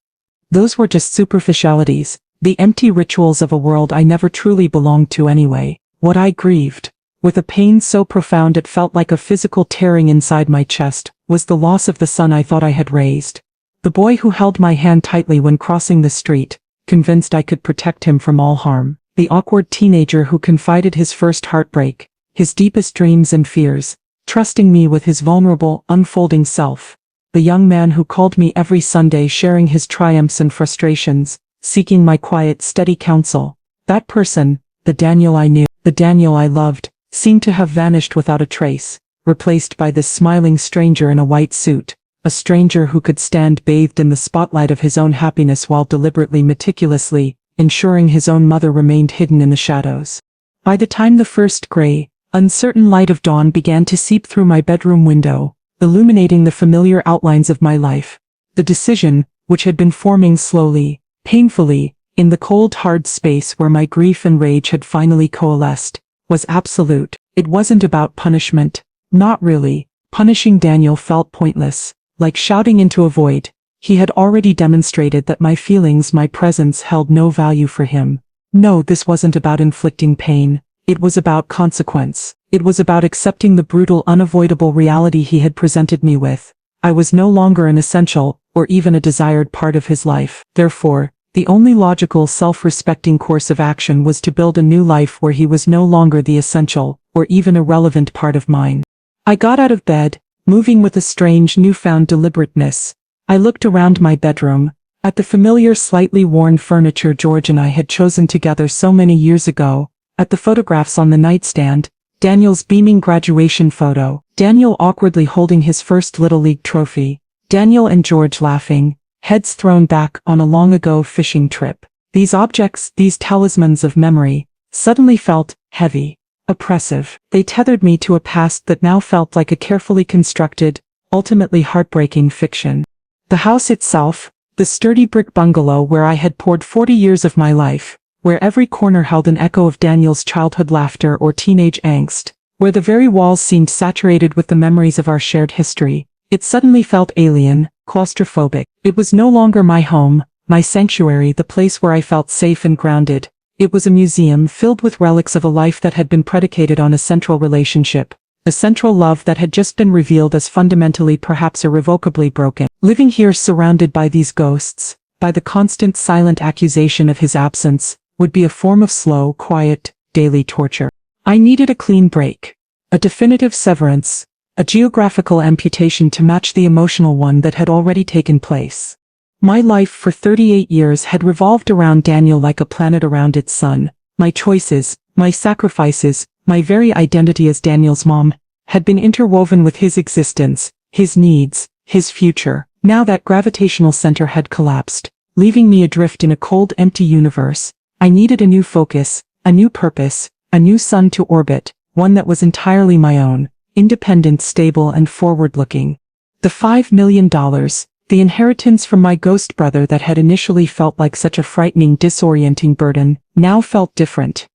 Those were just superficialities, the empty rituals of a world I never truly belonged to anyway. What I grieved, with a pain so profound it felt like a physical tearing inside my chest, was the loss of the son I thought I had raised. The boy who held my hand tightly when crossing the street, convinced I could protect him from all harm. The awkward teenager who confided his first heartbreak, his deepest dreams and fears, trusting me with his vulnerable, unfolding self. The young man who called me every Sunday sharing his triumphs and frustrations, seeking my quiet, steady counsel. That person, the Daniel I knew, the Daniel I loved, seemed to have vanished without a trace, replaced by this smiling stranger in a white suit, a stranger who could stand bathed in the spotlight of his own happiness while deliberately, meticulously, ensuring his own mother remained hidden in the shadows. By the time the first gray, uncertain light of dawn began to seep through my bedroom window, illuminating the familiar outlines of my life, the decision, which had been forming slowly, painfully, in the cold hard space where my grief and rage had finally coalesced, was absolute. It wasn't about punishment. Not really. Punishing Daniel felt pointless, like shouting into a void. He had already demonstrated that my feelings, my presence held no value for him. No, this wasn't about inflicting pain. It was about consequence. It was about accepting the brutal, unavoidable reality he had presented me with. I was no longer an essential, or even a desired part of his life. Therefore, the only logical, self-respecting course of action was to build a new life where he was no longer the essential, or even irrelevant part of mine. I got out of bed, moving with a strange, newfound deliberateness. I looked around my bedroom, at the familiar, slightly worn furniture George and I had chosen together so many years ago, at the photographs on the nightstand, Daniel's beaming graduation photo, Daniel awkwardly holding his first Little League trophy, Daniel and George laughing, heads thrown back on a long-ago fishing trip. These objects, these talismans of memory, suddenly felt heavy, oppressive. They tethered me to a past that now felt like a carefully constructed, ultimately heartbreaking fiction. The house itself, the sturdy brick bungalow where I had poured 40 years of my life, where every corner held an echo of Daniel's childhood laughter or teenage angst, where the very walls seemed saturated with the memories of our shared history, it suddenly felt alien, claustrophobic. It was no longer my home, my sanctuary, the place where I felt safe and grounded. It was a museum filled with relics of a life that had been predicated on a central relationship, a central love that had just been revealed as fundamentally, perhaps irrevocably broken. Living here surrounded by these ghosts, by the constant silent accusation of his absence, would be a form of slow, quiet, daily torture. I needed a clean break, a definitive severance, a geographical amputation to match the emotional one that had already taken place. My life for 38 years had revolved around Daniel like a planet around its sun. My choices, my sacrifices, my very identity as Daniel's mom, had been interwoven with his existence, his needs, his future. Now that gravitational center had collapsed, leaving me adrift in a cold, empty universe. I needed a new focus, a new purpose, a new sun to orbit, one that was entirely my own, independent, stable, and forward-looking. The $5 million, the inheritance from my ghost brother that had initially felt like such a frightening, disorienting burden, now felt different.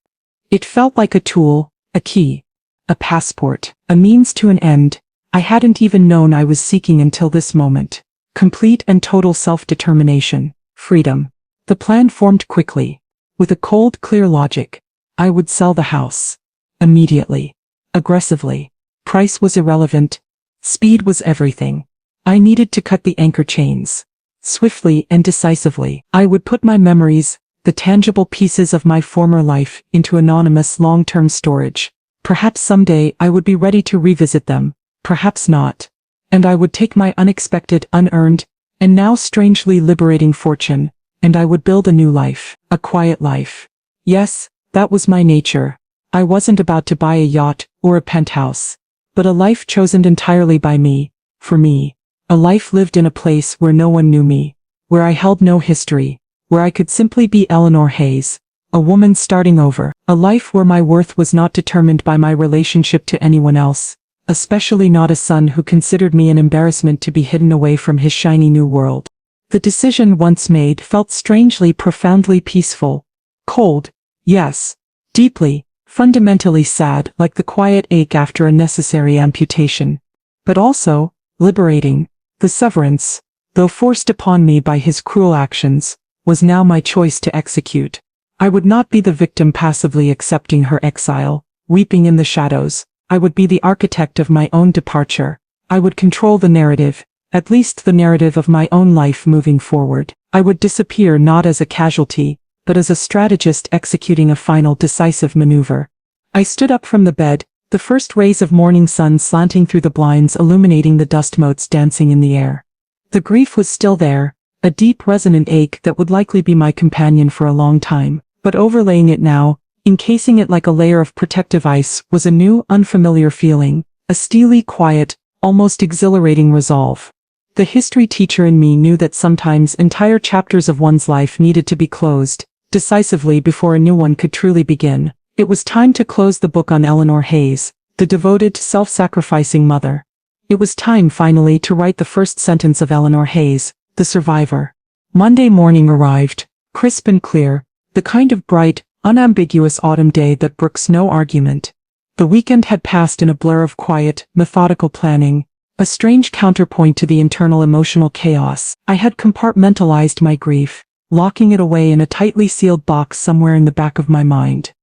It felt like a tool, a key, a passport, a means to an end I hadn't even known I was seeking until this moment. Complete and total self-determination, freedom. The plan formed quickly. With a cold, clear logic, I would sell the house. Immediately. Aggressively. Price was irrelevant. Speed was everything. I needed to cut the anchor chains. Swiftly and decisively, I would put my memories, the tangible pieces of my former life, into anonymous long-term storage. Perhaps someday I would be ready to revisit them, perhaps not. And I would take my unexpected, unearned, and now strangely liberating fortune, and I would build a new life, a quiet life. Yes, that was my nature. I wasn't about to buy a yacht or a penthouse, but a life chosen entirely by me, for me. A life lived in a place where no one knew me, where I held no history, where I could simply be Eleanor Hayes, a woman starting over. A life where my worth was not determined by my relationship to anyone else, especially not a son who considered me an embarrassment to be hidden away from his shiny new world. The decision once made felt strangely, profoundly peaceful. Cold, yes. Deeply, fundamentally sad, like the quiet ache after a necessary amputation. But also, liberating. The severance, though forced upon me by his cruel actions, was now my choice to execute. I would not be the victim passively accepting her exile, weeping in the shadows. I would be the architect of my own departure. I would control the narrative, at least the narrative of my own life moving forward. I would disappear not as a casualty, but as a strategist executing a final decisive maneuver. I stood up from the bed, the first rays of morning sun slanting through the blinds illuminating the dust motes dancing in the air. The grief was still there, a deep resonant ache that would likely be my companion for a long time, but overlaying it now, encasing it like a layer of protective ice, was a new, unfamiliar feeling, a steely, quiet, almost exhilarating resolve. The history teacher in me knew that sometimes entire chapters of one's life needed to be closed, decisively before a new one could truly begin. It was time to close the book on Eleanor Hayes, the devoted, self-sacrificing mother. It was time finally to write the first sentence of Eleanor Hayes, the survivor. Monday morning arrived, crisp and clear, the kind of bright, unambiguous autumn day that brooks no argument. The weekend had passed in a blur of quiet, methodical planning, a strange counterpoint to the internal emotional chaos. I had compartmentalized my grief, locking it away in a tightly sealed box somewhere in the back of my mind.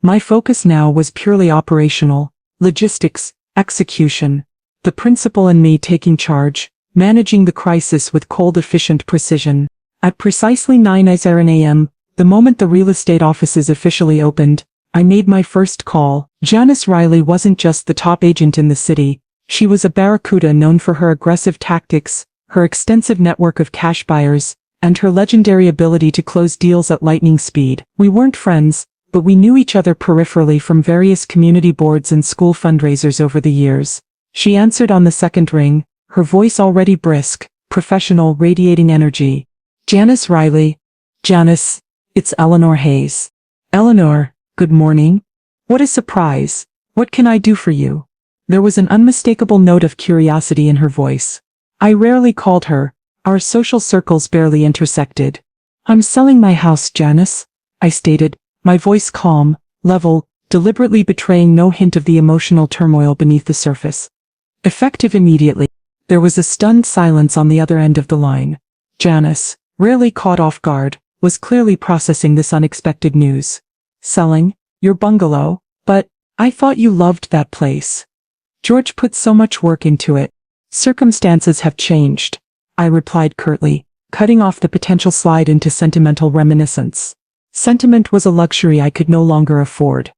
My focus now was purely operational, logistics, execution, the principal and me taking charge, managing the crisis with cold efficient precision. At precisely 9:00 a.m., the moment the real estate offices officially opened, I made my first call. Janice Riley wasn't just the top agent in the city, she was a barracuda known for her aggressive tactics, her extensive network of cash buyers, and her legendary ability to close deals at lightning speed. We weren't friends, but we knew each other peripherally from various community boards and school fundraisers over the years. She answered on the second ring, her voice already brisk, professional, radiating energy. Janice Riley. Janice, it's Eleanor Hayes. Eleanor, good morning. What a surprise. What can I do for you? There was an unmistakable note of curiosity in her voice. I rarely called her, our social circles barely intersected. I'm selling my house, Janice, I stated, my voice calm, level, deliberately betraying no hint of the emotional turmoil beneath the surface. Effective immediately. There was a stunned silence on the other end of the line. Janice, rarely caught off guard, was clearly processing this unexpected news. Selling your bungalow? But I thought you loved that place. George put so much work into it. Circumstances have changed, I replied curtly, cutting off the potential slide into sentimental reminiscence. Sentiment was a luxury I could no longer afford.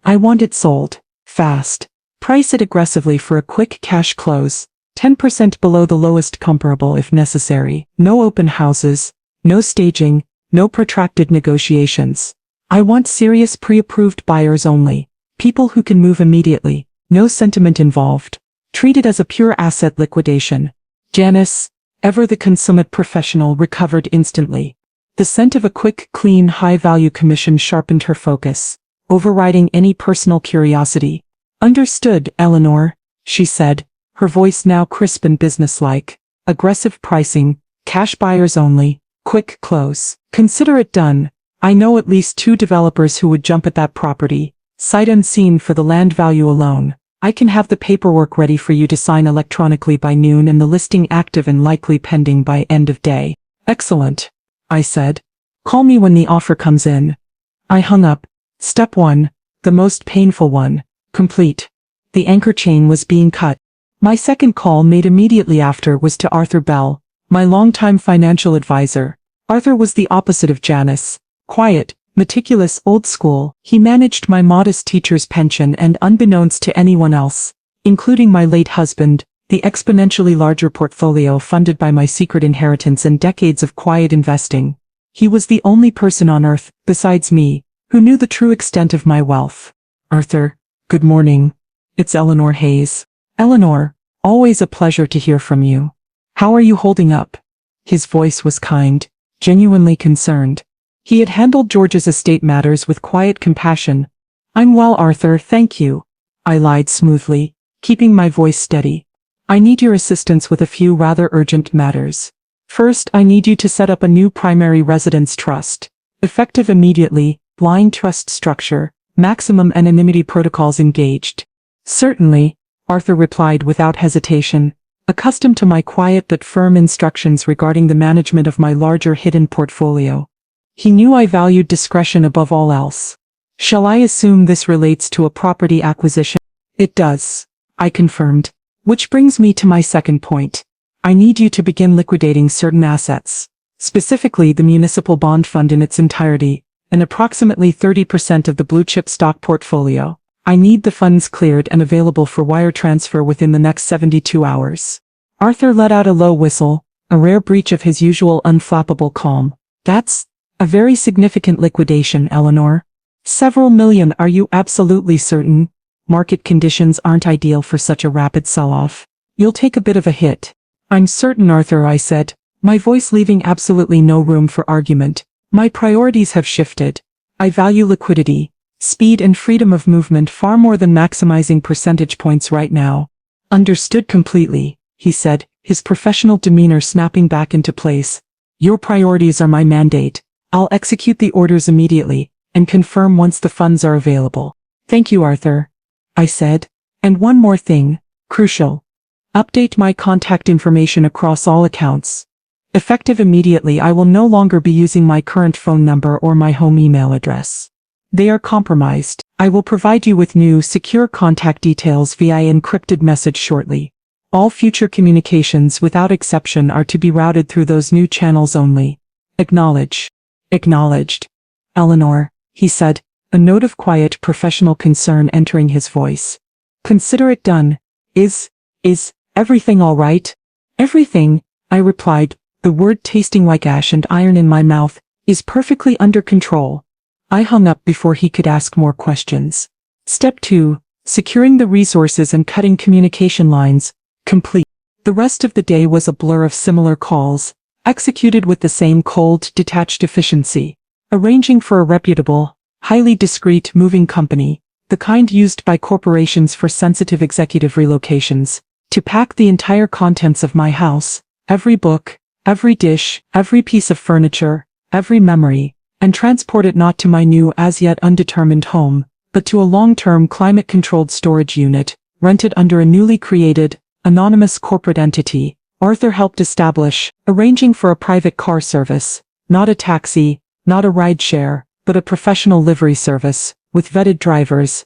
I want it sold, fast. Price it aggressively for a quick cash close, 10% below the lowest comparable if necessary. No open houses, no staging, no protracted negotiations. I want serious pre-approved buyers only, people who can move immediately, no sentiment involved. Treat it as a pure asset liquidation. Janice, ever the consummate professional, recovered instantly. The scent of a quick, clean, high-value commission sharpened her focus, overriding any personal curiosity. Understood, Eleanor, she said, her voice now crisp and businesslike. Aggressive pricing, cash buyers only, quick close. Consider it done. I know at least 2 developers who would jump at that property, sight unseen for the land value alone. I can have the paperwork ready for you to sign electronically by noon and the listing active and likely pending by end of day. Excellent, I said. Call me when the offer comes in. I hung up. Step 1, the most painful one, complete. The anchor chain was being cut. My second call made immediately after was to Arthur Bell, my longtime financial advisor. Arthur was the opposite of Janice. Quiet, meticulous, old school. He managed my modest teacher's pension and unbeknownst to anyone else, including my late husband, the exponentially larger portfolio funded by my secret inheritance and decades of quiet investing. He was the only person on earth, besides me, who knew the true extent of my wealth. Arthur, good morning. It's Eleanor Hayes. Eleanor, always a pleasure to hear from you. How are you holding up? His voice was kind, genuinely concerned. He had handled George's estate matters with quiet compassion. I'm well, Arthur, thank you. I lied smoothly, keeping my voice steady. I need your assistance with a few rather urgent matters. First, I need you to set up a new primary residence trust. Effective immediately, blind trust structure, maximum anonymity protocols engaged. Certainly, Arthur replied without hesitation, accustomed to my quiet but firm instructions regarding the management of my larger hidden portfolio. He knew I valued discretion above all else. Shall I assume this relates to a property acquisition? It does, I confirmed. Which brings me to my second point. I need you to begin liquidating certain assets, specifically the municipal bond fund in its entirety, and approximately 30% of the blue-chip stock portfolio. I need the funds cleared and available for wire transfer within the next 72 hours. Arthur let out a low whistle, a rare breach of his usual unflappable calm. That's a very significant liquidation, Eleanor. Several million, are you absolutely certain? Market conditions aren't ideal for such a rapid sell-off. You'll take a bit of a hit. I'm certain, Arthur, I said, my voice leaving absolutely no room for argument. My priorities have shifted. I value liquidity, speed and freedom of movement far more than maximizing percentage points right now. Understood completely, he said, his professional demeanor snapping back into place. Your priorities are my mandate. I'll execute the orders immediately, and confirm once the funds are available. Thank you, Arthur, I said. And one more thing, crucial. Update my contact information across all accounts. Effective immediately, I will no longer be using my current phone number or my home email address. They are compromised. I will provide you with new, secure contact details via encrypted message shortly. All future communications without exception are to be routed through those new channels only. Acknowledge. Acknowledged. Eleanor, he said, a note of quiet professional concern entering his voice. Consider it done. Is everything all right? Everything, I replied, the word tasting like ash and iron in my mouth, is perfectly under control. I hung up before he could ask more questions. Step 2, securing the resources and cutting communication lines, complete. The rest of the day was a blur of similar calls, executed with the same cold, detached efficiency, arranging for a reputable, highly discreet moving company, the kind used by corporations for sensitive executive relocations, to pack the entire contents of my house, every book, every dish, every piece of furniture, every memory, and transport it not to my new as yet undetermined home, but to a long-term climate-controlled storage unit, rented under a newly created, anonymous corporate entity, Arthur helped establish, arranging for a private car service, not a taxi, not a rideshare, but a professional livery service, with vetted drivers.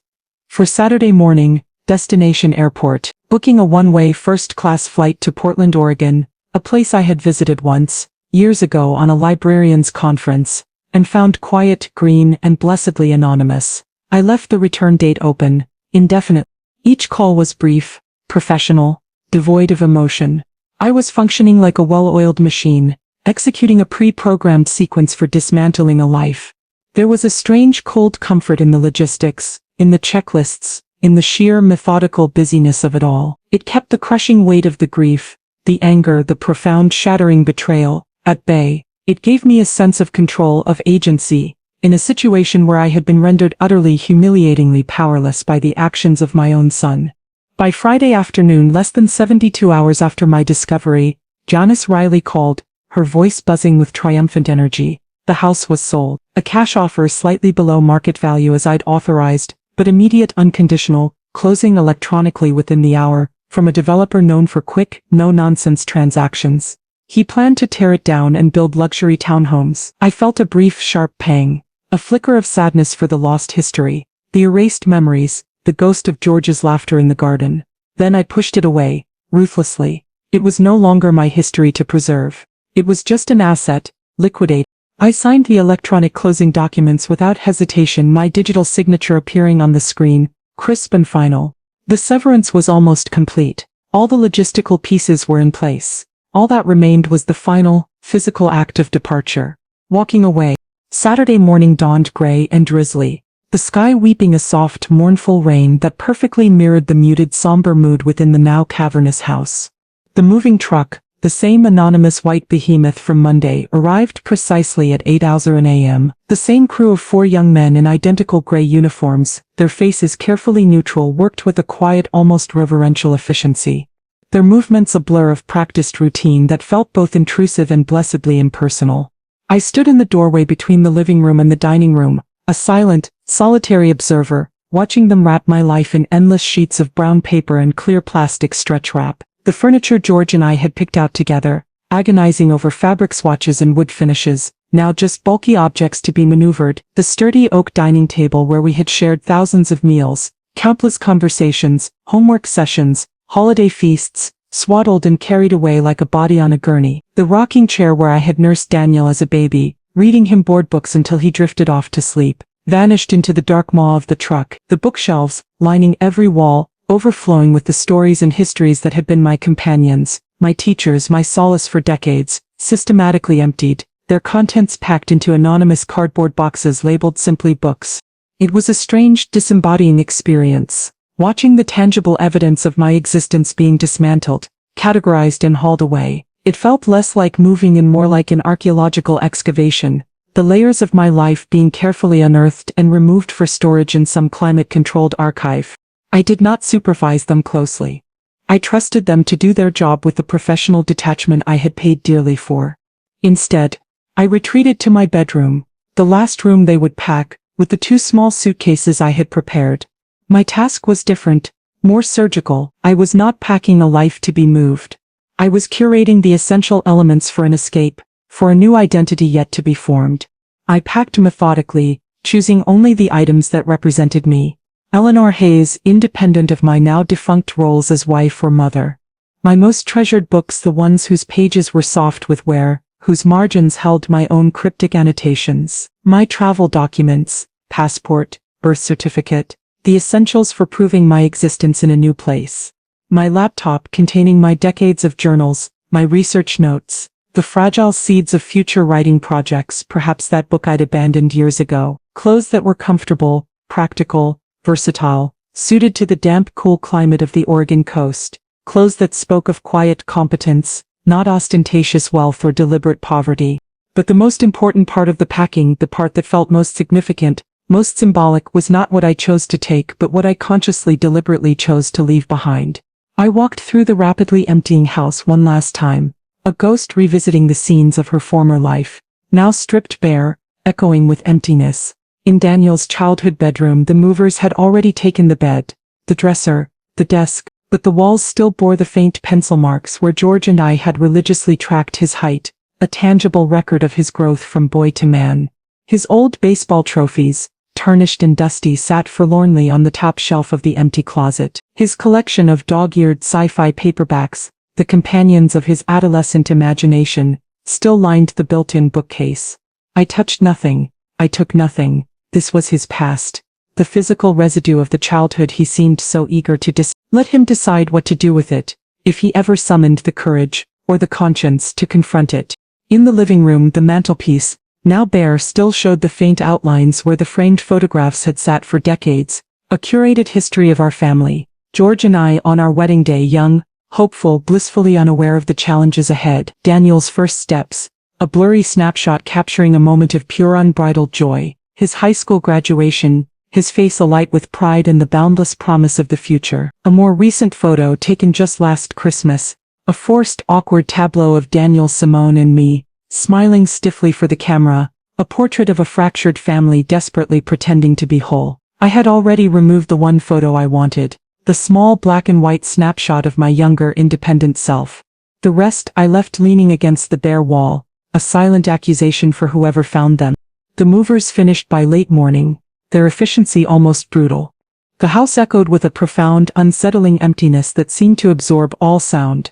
For Saturday morning, destination airport, booking a one-way first-class flight to Portland, Oregon, a place I had visited once, years ago on a librarian's conference, and found quiet, green, and blessedly anonymous. I left the return date open, indefinite. Each call was brief, professional, devoid of emotion. I was functioning like a well-oiled machine, executing a pre-programmed sequence for dismantling a life. There was a strange cold comfort in the logistics, in the checklists, in the sheer methodical busyness of it all. It kept the crushing weight of the grief, the anger, the profound shattering betrayal, at bay. It gave me a sense of control, of agency, in a situation where I had been rendered utterly humiliatingly powerless by the actions of my own son. By Friday afternoon, less than 72 hours after my discovery, Janice Riley called, her voice buzzing with triumphant energy. The house was sold. A cash offer slightly below market value as I'd authorized, but immediate unconditional, closing electronically within the hour, from a developer known for quick, no-nonsense transactions. He planned to tear it down and build luxury townhomes. I felt a brief, sharp pang, a flicker of sadness for the lost history, the erased memories, the ghost of George's laughter in the garden. Then I pushed it away, ruthlessly. It was no longer my history to preserve. It was just an asset, liquidate. I signed the electronic closing documents without hesitation, my digital signature appearing on the screen, crisp and final. The severance was almost complete. All the logistical pieces were in place. All that remained was the final, physical act of departure. Walking away. Saturday morning dawned gray and drizzly, the sky weeping a soft, mournful rain that perfectly mirrored the muted, somber mood within the now cavernous house. The moving truck, the same anonymous white behemoth from Monday, arrived precisely at 8:00 a.m. The same crew of 4 young men in identical gray uniforms, their faces carefully neutral, worked with a quiet, almost reverential efficiency. Their movements a blur of practiced routine that felt both intrusive and blessedly impersonal. I stood in the doorway between the living room and the dining room, a silent, solitary observer, watching them wrap my life in endless sheets of brown paper and clear plastic stretch wrap. The furniture George and I had picked out together, agonizing over fabric swatches and wood finishes, now just bulky objects to be maneuvered. The sturdy oak dining table where we had shared thousands of meals, countless conversations, homework sessions, holiday feasts, swaddled and carried away like a body on a gurney. The rocking chair where I had nursed Daniel as a baby, reading him board books until he drifted off to sleep, vanished into the dark maw of the truck. The bookshelves, lining every wall, overflowing with the stories and histories that had been my companions, my teachers, my solace for decades, systematically emptied, their contents packed into anonymous cardboard boxes labeled simply books. It was a strange, disembodying experience, watching the tangible evidence of my existence being dismantled, categorized and hauled away. It felt less like moving and more like an archaeological excavation, the layers of my life being carefully unearthed and removed for storage in some climate-controlled archive. I did not supervise them closely. I trusted them to do their job with the professional detachment I had paid dearly for. Instead, I retreated to my bedroom, the last room they would pack, with the 2 small suitcases I had prepared. My task was different, more surgical. I was not packing a life to be moved. I was curating the essential elements for an escape, for a new identity yet to be formed. I packed methodically, choosing only the items that represented me. Eleanor Hayes, independent of my now defunct roles as wife or mother. My most treasured books, the ones whose pages were soft with wear, whose margins held my own cryptic annotations. My travel documents, passport, birth certificate, the essentials for proving my existence in a new place. My laptop containing my decades of journals, my research notes, the fragile seeds of future writing projects, perhaps that book I'd abandoned years ago. Clothes that were comfortable, practical, versatile, suited to the damp, cool climate of the Oregon coast. Clothes that spoke of quiet competence, not ostentatious wealth or deliberate poverty. But the most important part of the packing, the part that felt most significant, most symbolic, was not what I chose to take but what I consciously, deliberately chose to leave behind. I walked through the rapidly emptying house one last time, a ghost revisiting the scenes of her former life, now stripped bare, echoing with emptiness. In Daniel's childhood bedroom, the movers had already taken the bed, the dresser, the desk, but the walls still bore the faint pencil marks where George and I had religiously tracked his height, a tangible record of his growth from boy to man. His old baseball trophies, tarnished and dusty, sat forlornly on the top shelf of the empty closet. His collection of dog-eared sci-fi paperbacks, the companions of his adolescent imagination, still lined the built-in bookcase. I touched nothing. I took nothing. This was his past, the physical residue of the childhood he seemed so eager to let him decide what to do with it, if he ever summoned the courage, or the conscience, to confront it. In the living room, the mantelpiece, now bare, still showed the faint outlines where the framed photographs had sat for decades, a curated history of our family. George and I on our wedding day, young, hopeful, blissfully unaware of the challenges ahead. Daniel's first steps, a blurry snapshot capturing a moment of pure unbridled joy. His high school graduation, his face alight with pride and the boundless promise of the future. A more recent photo taken just last Christmas, a forced, awkward tableau of Daniel, Simone and me, smiling stiffly for the camera, A portrait of a fractured family desperately pretending to be whole. I had already removed the one photo I wanted, the small black and white snapshot of my younger, independent self. The rest I left leaning against the bare wall, a silent accusation for whoever found them. The movers finished by late morning, their efficiency almost brutal. The house echoed with a profound, unsettling emptiness that seemed to absorb all sound.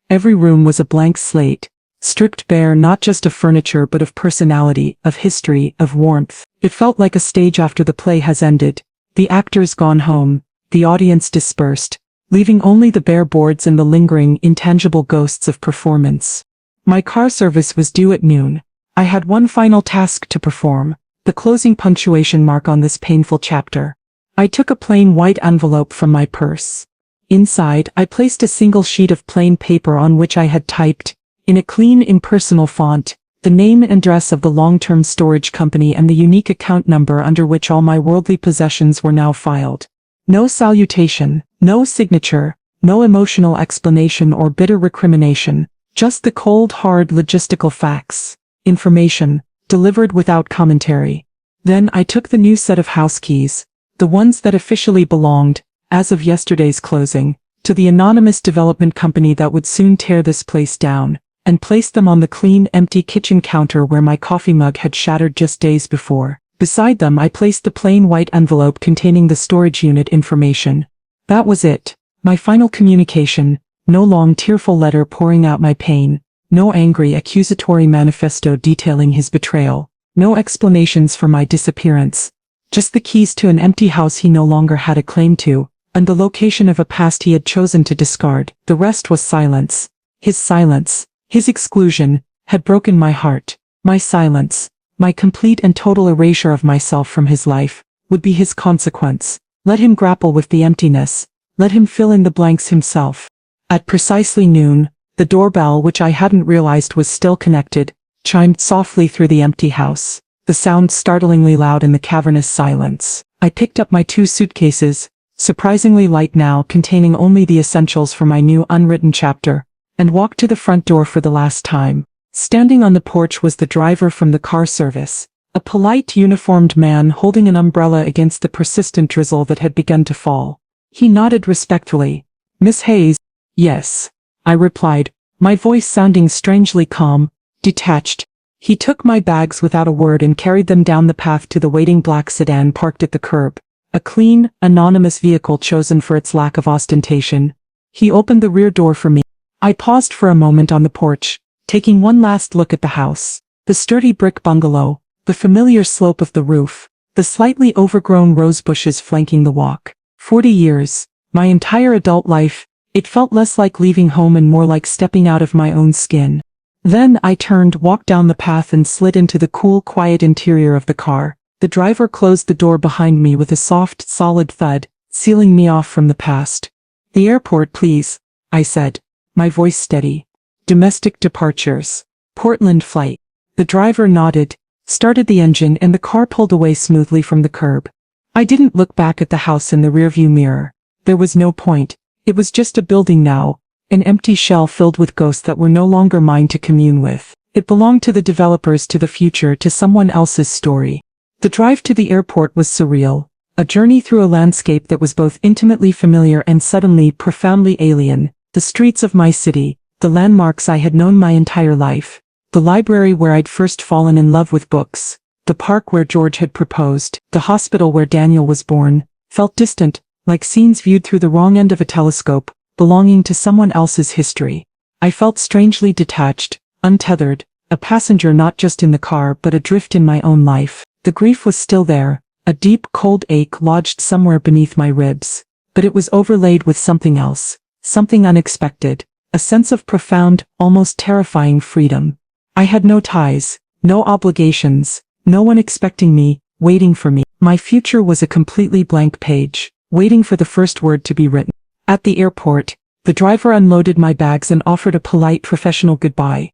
Every room was a blank slate, stripped bare not just of furniture but of personality, of history, of warmth. It felt like a stage after the play has ended, the actors gone home, the audience dispersed, leaving only the bare boards and the lingering, intangible ghosts of performance. My car service was due at noon. I had one final task to perform, the closing punctuation mark on this painful chapter. I took a plain white envelope from my purse. Inside, I placed a single sheet of plain paper on which I had typed, in a clean, impersonal font, the name and address of the long-term storage company and the unique account number under which all my worldly possessions were now filed. No salutation, no signature, no emotional explanation or bitter recrimination, just the cold, hard logistical facts. Information, delivered without commentary. Then I took the new set of house keys, the ones that officially belonged, as of yesterday's closing, to the anonymous development company that would soon tear this place down, and placed them on the clean, empty kitchen counter where my coffee mug had shattered just days before. Beside them I placed the plain white envelope containing the storage unit information. That was it. My final communication, no long tearful letter pouring out my pain, no angry accusatory manifesto detailing his betrayal, no explanations for my disappearance. Just the keys to an empty house he no longer had a claim to, and the location of a past he had chosen to discard. The rest was silence. Silence, his exclusion, had broken my heart. My silence, my complete and total erasure of myself from his life, would be his consequence. Let him grapple with the emptiness. Let him fill in the blanks himself. At precisely noon, the doorbell, which I hadn't realized was still connected, chimed softly through the empty house, the sound startlingly loud in the cavernous silence. I picked up my 2 suitcases, surprisingly light now, containing only the essentials for my new unwritten chapter, and walked to the front door for the last time. Standing on the porch was the driver from the car service, a polite, uniformed man holding an umbrella against the persistent drizzle that had begun to fall. He nodded respectfully. "Miss Hayes?" "Yes," I replied, my voice sounding strangely calm, detached. He took my bags without a word and carried them down the path to the waiting black sedan parked at the curb, a clean, anonymous vehicle chosen for its lack of ostentation. He opened the rear door for me. I paused for a moment on the porch, taking one last look at the house, the sturdy brick bungalow, the familiar slope of the roof, the slightly overgrown rose bushes flanking the walk. 40 years, my entire adult life, it felt less like leaving home and more like stepping out of my own skin. Then I turned, walked down the path and slid into the cool, quiet interior of the car. The driver closed the door behind me with a soft, solid thud, sealing me off from the past. "The airport, please," I said, my voice steady. "Domestic departures. Portland flight." The driver nodded, started the engine, and the car pulled away smoothly from the curb. I didn't look back at the house in the rearview mirror. There was no point. It was just a building now, an empty shell filled with ghosts that were no longer mine to commune with. It belonged to the developers, to the future, to someone else's story. The drive to the airport was surreal, a journey through a landscape that was both intimately familiar and suddenly profoundly alien. The streets of my city, the landmarks I had known my entire life, the library where I'd first fallen in love with books, the park where George had proposed, the hospital where Daniel was born, felt distant, like scenes viewed through the wrong end of a telescope, belonging to someone else's history. I felt strangely detached, untethered, a passenger not just in the car but adrift in my own life. The grief was still there, a deep, cold ache lodged somewhere beneath my ribs, but it was overlaid with something else, something unexpected, a sense of profound, almost terrifying freedom. I had no ties, no obligations, no one expecting me, waiting for me. My future was a completely blank page, waiting for the first word to be written. At the airport, the driver unloaded my bags and offered a polite, professional goodbye.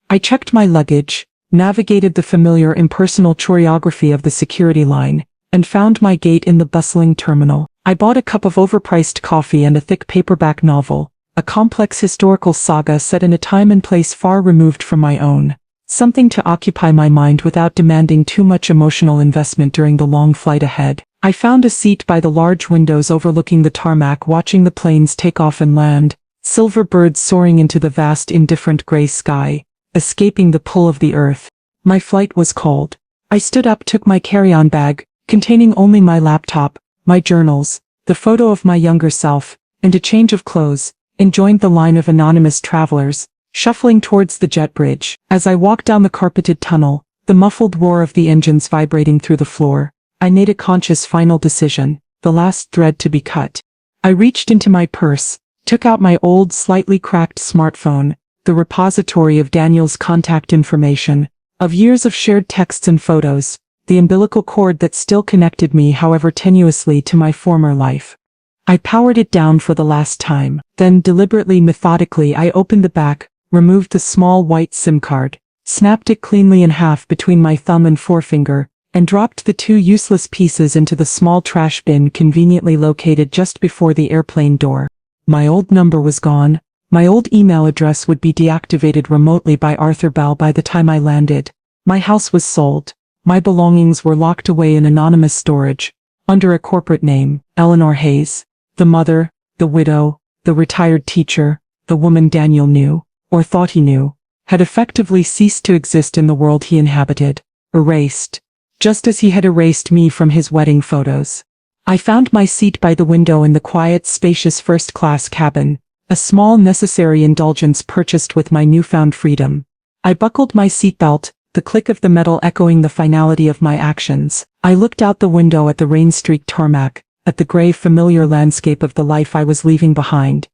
I checked my luggage, navigated the familiar impersonal choreography of the security line, and found my gate in the bustling terminal. I bought a cup of overpriced coffee and a thick paperback novel, a complex historical saga set in a time and place far removed from my own. Something to occupy my mind without demanding too much emotional investment during the long flight ahead. I found a seat by the large windows overlooking the tarmac, watching the planes take off and land, silver birds soaring into the vast indifferent gray sky, escaping the pull of the earth. My flight was cold. I stood up, took my carry-on bag, containing only my laptop, my journals, the photo of my younger self, and a change of clothes, and joined the line of anonymous travelers, shuffling towards the jet bridge. As I walked down the carpeted tunnel, the muffled roar of the engines vibrating through the floor, I made a conscious final decision, the last thread to be cut. I reached into my purse, took out my old, slightly cracked smartphone, the repository of Daniel's contact information, of years of shared texts and photos, the umbilical cord that still connected me, however tenuously, to my former life. I powered it down for the last time. Then deliberately, methodically, I opened the back, removed the small white SIM card, snapped it cleanly in half between my thumb and forefinger, and dropped the two useless pieces into the small trash bin conveniently located just before the airplane door. My old number was gone. My old email address would be deactivated remotely by Arthur Bell by the time I landed. My house was sold. My belongings were locked away in anonymous storage, under a corporate name, Eleanor Hayes. The mother, the widow, the retired teacher, the woman Daniel knew, or thought he knew, had effectively ceased to exist in the world he inhabited, erased, just as he had erased me from his wedding photos. I found my seat by the window in the quiet, spacious first-class cabin, a small necessary indulgence purchased with my newfound freedom. I buckled my seatbelt, the click of the metal echoing the finality of my actions. I looked out the window at the rain-streaked tarmac, at the gray familiar landscape of the life I was leaving behind.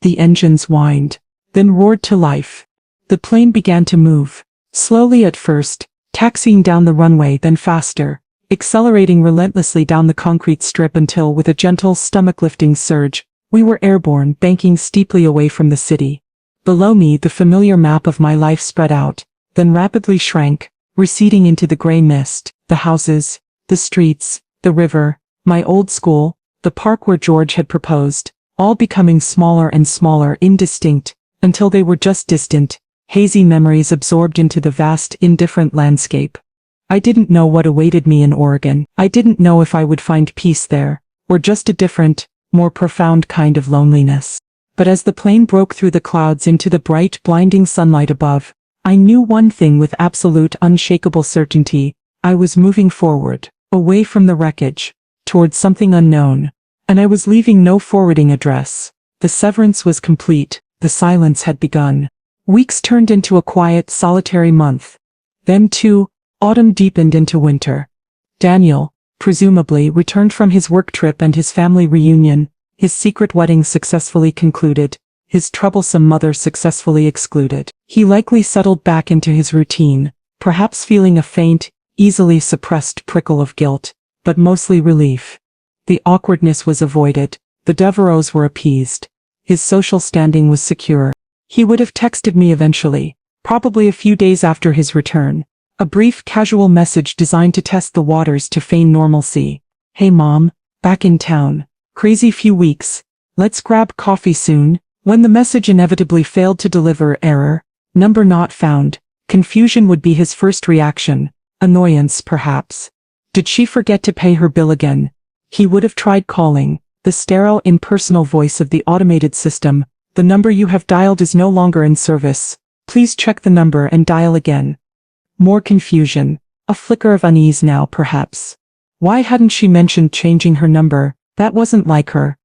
The engines whined, then roared to life. The plane began to move, slowly at first, taxiing down the runway, then faster, accelerating relentlessly down the concrete strip until, with a gentle stomach-lifting surge, we were airborne, banking steeply away from the city. Below me, the familiar map of my life spread out, then rapidly shrank, receding into the gray mist, the houses, the streets, the river, my old school, the park where George had proposed, all becoming smaller and smaller, indistinct, until they were just distant, hazy memories absorbed into the vast, indifferent landscape. I didn't know what awaited me in Oregon. I didn't know if I would find peace there, or just a different, more profound kind of loneliness. But as the plane broke through the clouds into the bright, blinding sunlight above, I knew one thing with absolute, unshakable certainty: I was moving forward, away from the wreckage, towards something unknown, and I was leaving no forwarding address. The severance was complete, the silence had begun. Weeks turned into a quiet, solitary month. Then, too, autumn deepened into winter. Daniel, presumably, returned from his work trip and his family reunion, his secret wedding successfully concluded, his troublesome mother successfully excluded. He likely settled back into his routine, perhaps feeling a faint, easily suppressed prickle of guilt, but mostly relief. The awkwardness was avoided, the Devereaux were appeased. His social standing was secure. He would have texted me eventually, probably a few days after his return. A brief, casual message designed to test the waters, to feign normalcy. "Hey mom, back in town. Crazy few weeks. Let's grab coffee soon." When the message inevitably failed to deliver, error, number not found, confusion would be his first reaction. Annoyance, perhaps. Did she forget to pay her bill again? He would have tried calling. The sterile, impersonal voice of the automated system. "The number you have dialed is no longer in service. Please check the number and dial again." More confusion. A flicker of unease now, perhaps. Why hadn't she mentioned changing her number? That wasn't like her.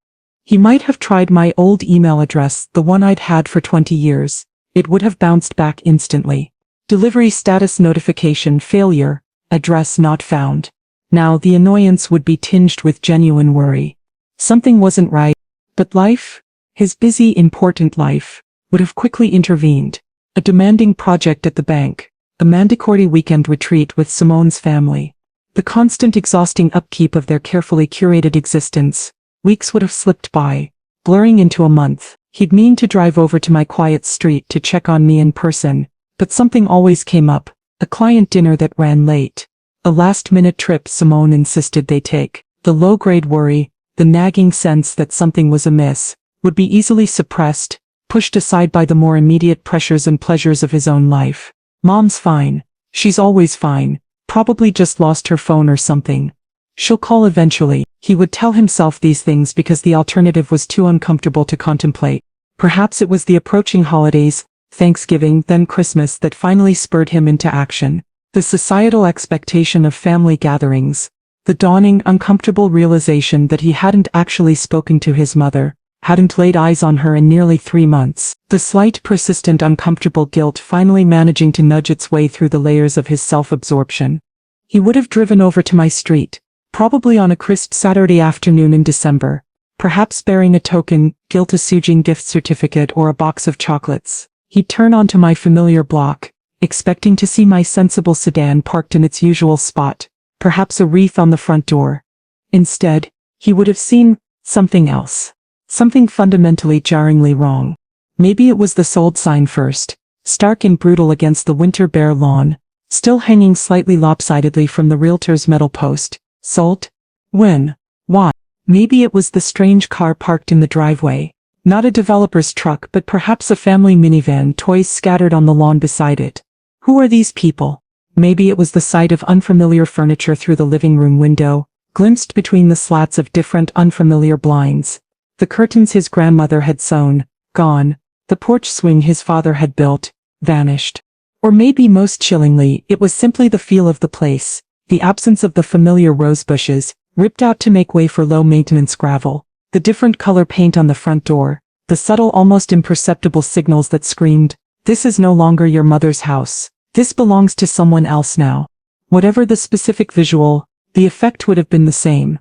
He might have tried my old email address, the one I'd had for 20 years. It would have bounced back instantly. Delivery status notification failure, address not found. Now the annoyance would be tinged with genuine worry. Something wasn't right. But life, his busy, important life, would have quickly intervened. A demanding project at the bank, a mandatory weekend retreat with Simone's family, the constant exhausting upkeep of their carefully curated existence. Weeks would have slipped by, blurring into a month. He'd mean to drive over to my quiet street to check on me in person, but something always came up, a client dinner that ran late, a last-minute trip Simone insisted they take. The low-grade worry, the nagging sense that something was amiss, would be easily suppressed, pushed aside by the more immediate pressures and pleasures of his own life. Mom's fine. She's always fine. Probably just lost her phone or something. She'll call eventually. He would tell himself these things because the alternative was too uncomfortable to contemplate. Perhaps it was the approaching holidays, Thanksgiving, then Christmas, that finally spurred him into action. The societal expectation of family gatherings. The dawning, uncomfortable realization that he hadn't actually spoken to his mother, hadn't laid eyes on her in nearly 3 months. The slight, persistent, uncomfortable guilt finally managing to nudge its way through the layers of his self-absorption. He would have driven over to my street, probably on a crisp Saturday afternoon in December, perhaps bearing a token, guilt-assuaging gift certificate or a box of chocolates. He'd turn onto my familiar block, expecting to see my sensible sedan parked in its usual spot, perhaps a wreath on the front door. Instead, he would have seen something else. Something fundamentally jarringly wrong. Maybe it was the sold sign first, stark and brutal against the winter bare lawn, still hanging slightly lopsidedly from the realtor's metal post. Sold? When? Why? Maybe it was the strange car parked in the driveway. Not a developer's truck, but perhaps a family minivan, toys scattered on the lawn beside it. Who are these people? Maybe it was the sight of unfamiliar furniture through the living room window, glimpsed between the slats of different unfamiliar blinds. The curtains his grandmother had sewn, gone. The porch swing his father had built, vanished. Or maybe most chillingly, it was simply the feel of the place, the absence of the familiar rose bushes, ripped out to make way for low-maintenance gravel, the different color paint on the front door, the subtle, almost imperceptible signals that screamed, "This is no longer your mother's house. This belongs to someone else now." Whatever the specific visual, the effect would have been the same.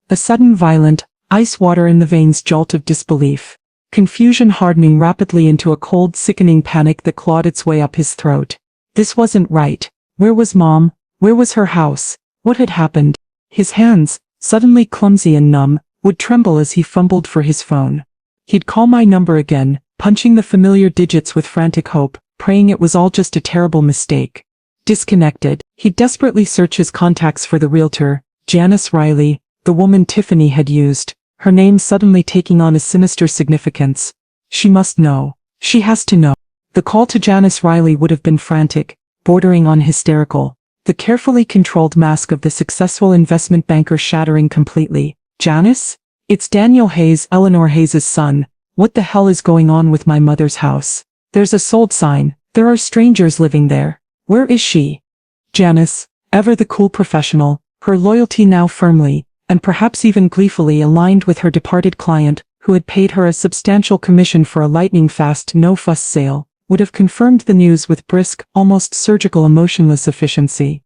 A sudden, violent, ice water in the veins jolt of disbelief. Confusion hardening rapidly into a cold, sickening panic that clawed its way up his throat. This wasn't right. Where was Mom? Where was her house? What had happened? His hands, suddenly clumsy and numb, would tremble as he fumbled for his phone. He'd call my number again, punching the familiar digits with frantic hope, praying it was all just a terrible mistake. Disconnected, he'd desperately search his contacts for the realtor, Janice Riley, the woman Tiffany had used, her name suddenly taking on a sinister significance. She must know. She has to know. The call to Janice Riley would have been frantic, bordering on hysterical. The carefully controlled mask of the successful investment banker shattering completely. Janice? It's Daniel Hayes, Eleanor Hayes' son. What the hell is going on with my mother's house? There's a sold sign. There are strangers living there. Where is she? Janice, ever the cool professional, her loyalty now firmly, and perhaps even gleefully aligned with her departed client, who had paid her a substantial commission for a lightning-fast, no-fuss sale, would have confirmed the news with brisk, almost surgical emotionless efficiency.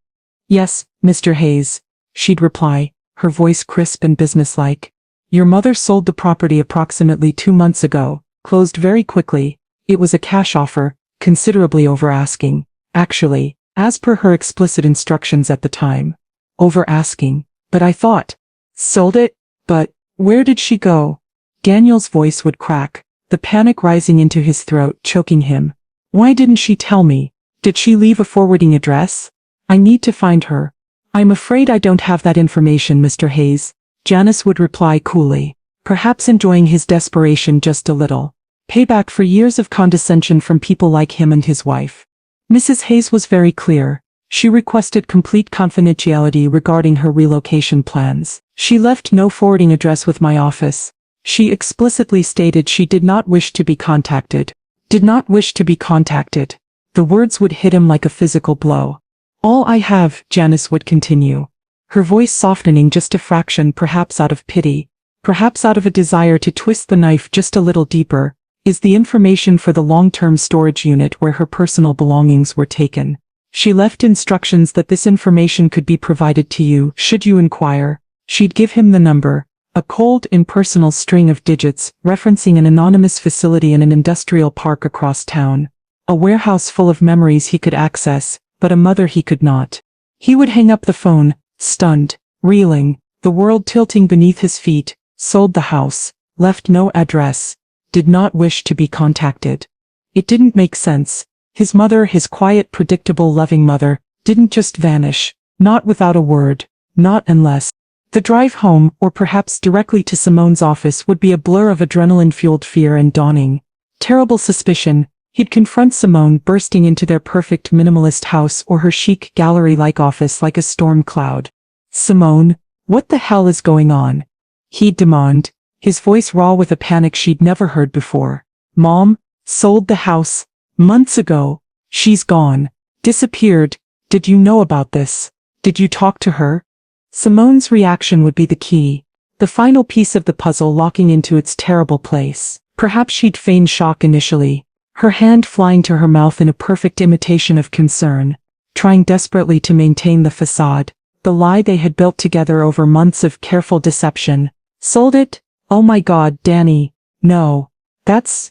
"Yes, Mr. Hayes," she'd reply, her voice crisp and businesslike. "Your mother sold the property approximately 2 months ago, closed very quickly. It was a cash offer, considerably over asking. Actually, as per her explicit instructions at the time. Over asking. But I thought. Sold it? But, where did she go?" Daniel's voice would crack, the panic rising into his throat, choking him. "Why didn't she tell me? Did she leave a forwarding address? I need to find her." "I'm afraid I don't have that information, Mr. Hayes," Janice would reply coolly, perhaps enjoying his desperation just a little. Payback for years of condescension from people like him and his wife. Mrs. Hayes was very clear. She requested complete confidentiality regarding her relocation plans. She left no forwarding address with my office. She explicitly stated she did not wish to be contacted. Did not wish to be contacted. The words would hit him like a physical blow. "All I have," Janice would continue, her voice softening just a fraction, perhaps out of pity, perhaps out of a desire to twist the knife just a little deeper, "is the information for the long-term storage unit where her personal belongings were taken. She left instructions that this information could be provided to you, should you inquire." She'd give him the number, a cold, impersonal string of digits, referencing an anonymous facility in an industrial park across town. A warehouse full of memories he could access, but a mother he could not. He would hang up the phone, stunned, reeling, the world tilting beneath his feet, sold the house, left no address, did not wish to be contacted. It didn't make sense. His mother, his quiet, predictable, loving mother, didn't just vanish, not without a word, not unless. The drive home, or perhaps directly to Simone's office, would be a blur of adrenaline-fueled fear and dawning, terrible suspicion, He'd confront Simone bursting into their perfect minimalist house or her chic gallery-like office like a storm cloud. "Simone, what the hell is going on?" he'd demand, his voice raw with a panic she'd never heard before. "Mom sold the house months ago. She's gone. Disappeared. Did you know about this? Did you talk to her?" Simone's reaction would be the key, the final piece of the puzzle locking into its terrible place. Perhaps she'd feign shock initially, her hand flying to her mouth in a perfect imitation of concern, trying desperately to maintain the facade, the lie they had built together over months of careful deception. "Sold it? Oh my God, Danny. No. That's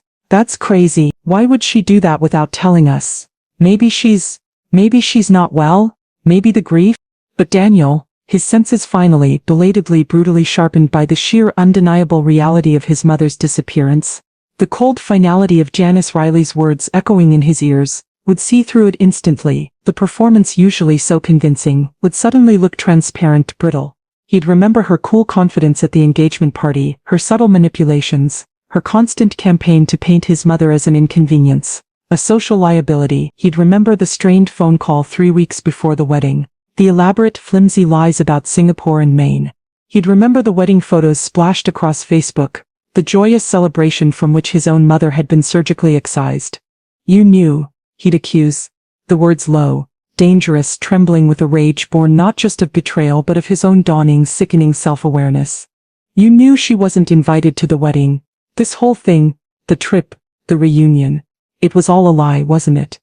crazy. Why would she do that without telling us? Maybe she's not well? Maybe the grief?" But Daniel, his senses finally, belatedly, brutally sharpened by the sheer undeniable reality of his mother's disappearance, the cold finality of Janice Riley's words echoing in his ears, would see through it instantly. The performance, usually so convincing, would suddenly look transparent, brittle. He'd remember her cool confidence at the engagement party, her subtle manipulations, her constant campaign to paint his mother as an inconvenience, a social liability. He'd remember the strained phone call 3 weeks before the wedding, the elaborate, flimsy lies about Singapore and Maine. He'd remember the wedding photos splashed across Facebook, the joyous celebration from which his own mother had been surgically excised. "You knew," he'd accuse, the words low, dangerous, trembling with a rage born not just of betrayal but of his own dawning, sickening self-awareness. "You knew she wasn't invited to the wedding. This whole thing, the trip, the reunion, it was all a lie, wasn't it?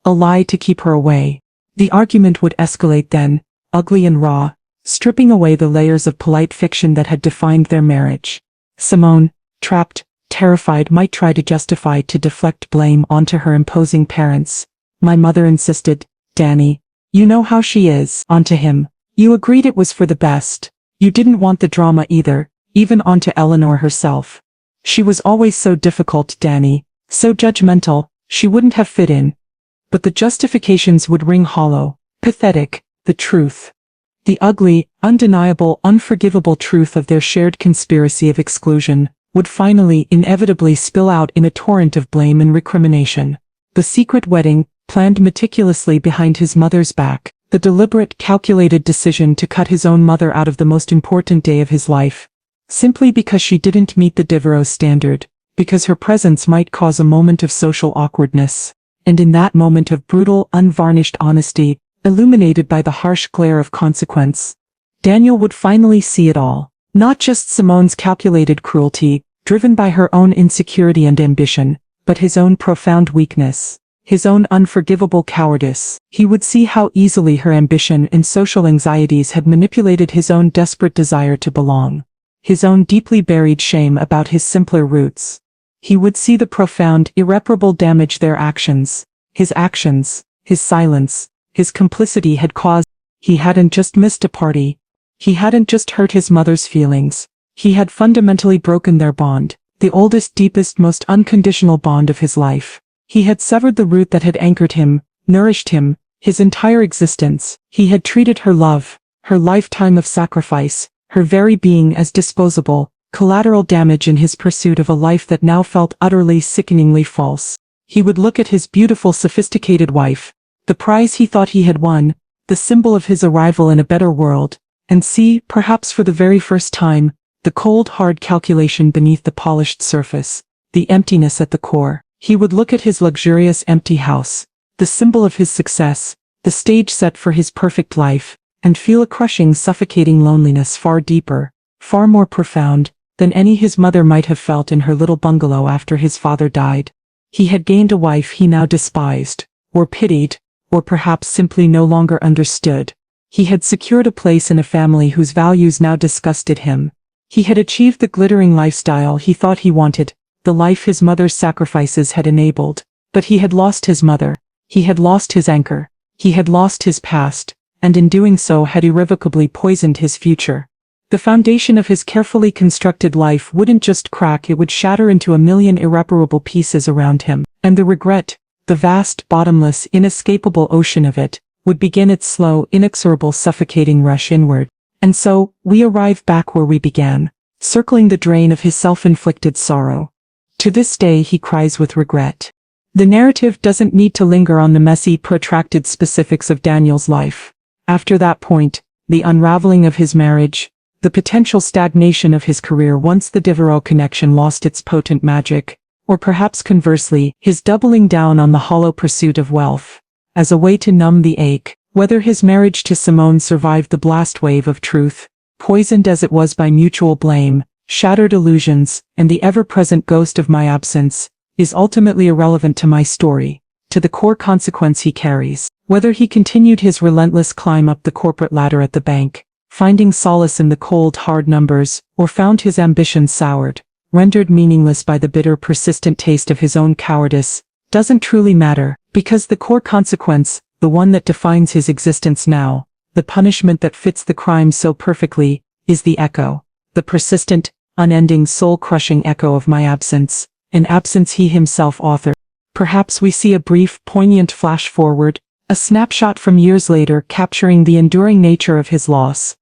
A lie to keep her away." The argument would escalate then, ugly and raw, stripping away the layers of polite fiction that had defined their marriage. Simone, trapped, terrified, might try to justify, to deflect blame onto her imposing parents. "My mother insisted, Danny. You know how she is." Onto him. "You agreed it was for the best. You didn't want the drama either." Even onto Eleanor herself. "She was always so difficult, Danny, so judgmental, she wouldn't have fit in." But the justifications would ring hollow, pathetic. The truth. The ugly, undeniable, unforgivable truth of their shared conspiracy of exclusion would finally, inevitably spill out in a torrent of blame and recrimination. The secret wedding, planned meticulously behind his mother's back, the deliberate, calculated decision to cut his own mother out of the most important day of his life, simply because she didn't meet the Devereaux standard, because her presence might cause a moment of social awkwardness. And in that moment of brutal, unvarnished honesty, illuminated by the harsh glare of consequence, Daniel would finally see it all. Not just Simone's calculated cruelty, driven by her own insecurity and ambition, but his own profound weakness, his own unforgivable cowardice. He would see how easily her ambition and social anxieties had manipulated his own desperate desire to belong, his own deeply buried shame about his simpler roots. He would see the profound, irreparable damage their actions, his silence, his complicity had caused. He hadn't just missed a party. He hadn't just hurt his mother's feelings. He had fundamentally broken their bond, the oldest, deepest, most unconditional bond of his life. He had severed the root that had anchored him, nourished him, his entire existence. He had treated her love, her lifetime of sacrifice, her very being as disposable, collateral damage in his pursuit of a life that now felt utterly, sickeningly false. He would look at his beautiful, sophisticated wife, the prize he thought he had won, the symbol of his arrival in a better world, and see, perhaps for the very first time, the cold, hard calculation beneath the polished surface, the emptiness at the core. He would look at his luxurious, empty house, the symbol of his success, the stage set for his perfect life, and feel a crushing, suffocating loneliness far deeper, far more profound, than any his mother might have felt in her little bungalow after his father died. He had gained a wife he now despised, or pitied, or perhaps simply no longer understood. He had secured a place in a family whose values now disgusted him. He had achieved the glittering lifestyle he thought he wanted, the life his mother's sacrifices had enabled. But he had lost his mother. He had lost his anchor. He had lost his past, and in doing so had irrevocably poisoned his future. The foundation of his carefully constructed life wouldn't just crack, it would shatter into a million irreparable pieces around him. And the regret, the vast, bottomless, inescapable ocean of it, would begin its slow, inexorable, suffocating rush inward. And so, we arrive back where we began, circling the drain of his self-inflicted sorrow. To this day he cries with regret. The narrative doesn't need to linger on the messy, protracted specifics of Daniel's life. After that point, the unraveling of his marriage, the potential stagnation of his career once the Devereaux connection lost its potent magic, or perhaps conversely, his doubling down on the hollow pursuit of wealth, as a way to numb the ache, whether his marriage to Simone survived the blast wave of truth, poisoned as it was by mutual blame, shattered illusions, and the ever-present ghost of my absence, is ultimately irrelevant to my story, to the core consequence he carries. Whether he continued his relentless climb up the corporate ladder at the bank, finding solace in the cold, hard numbers, or found his ambition soured, rendered meaningless by the bitter, persistent taste of his own cowardice, doesn't truly matter, because the core consequence, the one that defines his existence now, the punishment that fits the crime so perfectly, is the echo, the persistent, unending, soul-crushing echo of my absence, an absence he himself authored. Perhaps we see a brief, poignant flash-forward, a snapshot from years later capturing the enduring nature of his loss.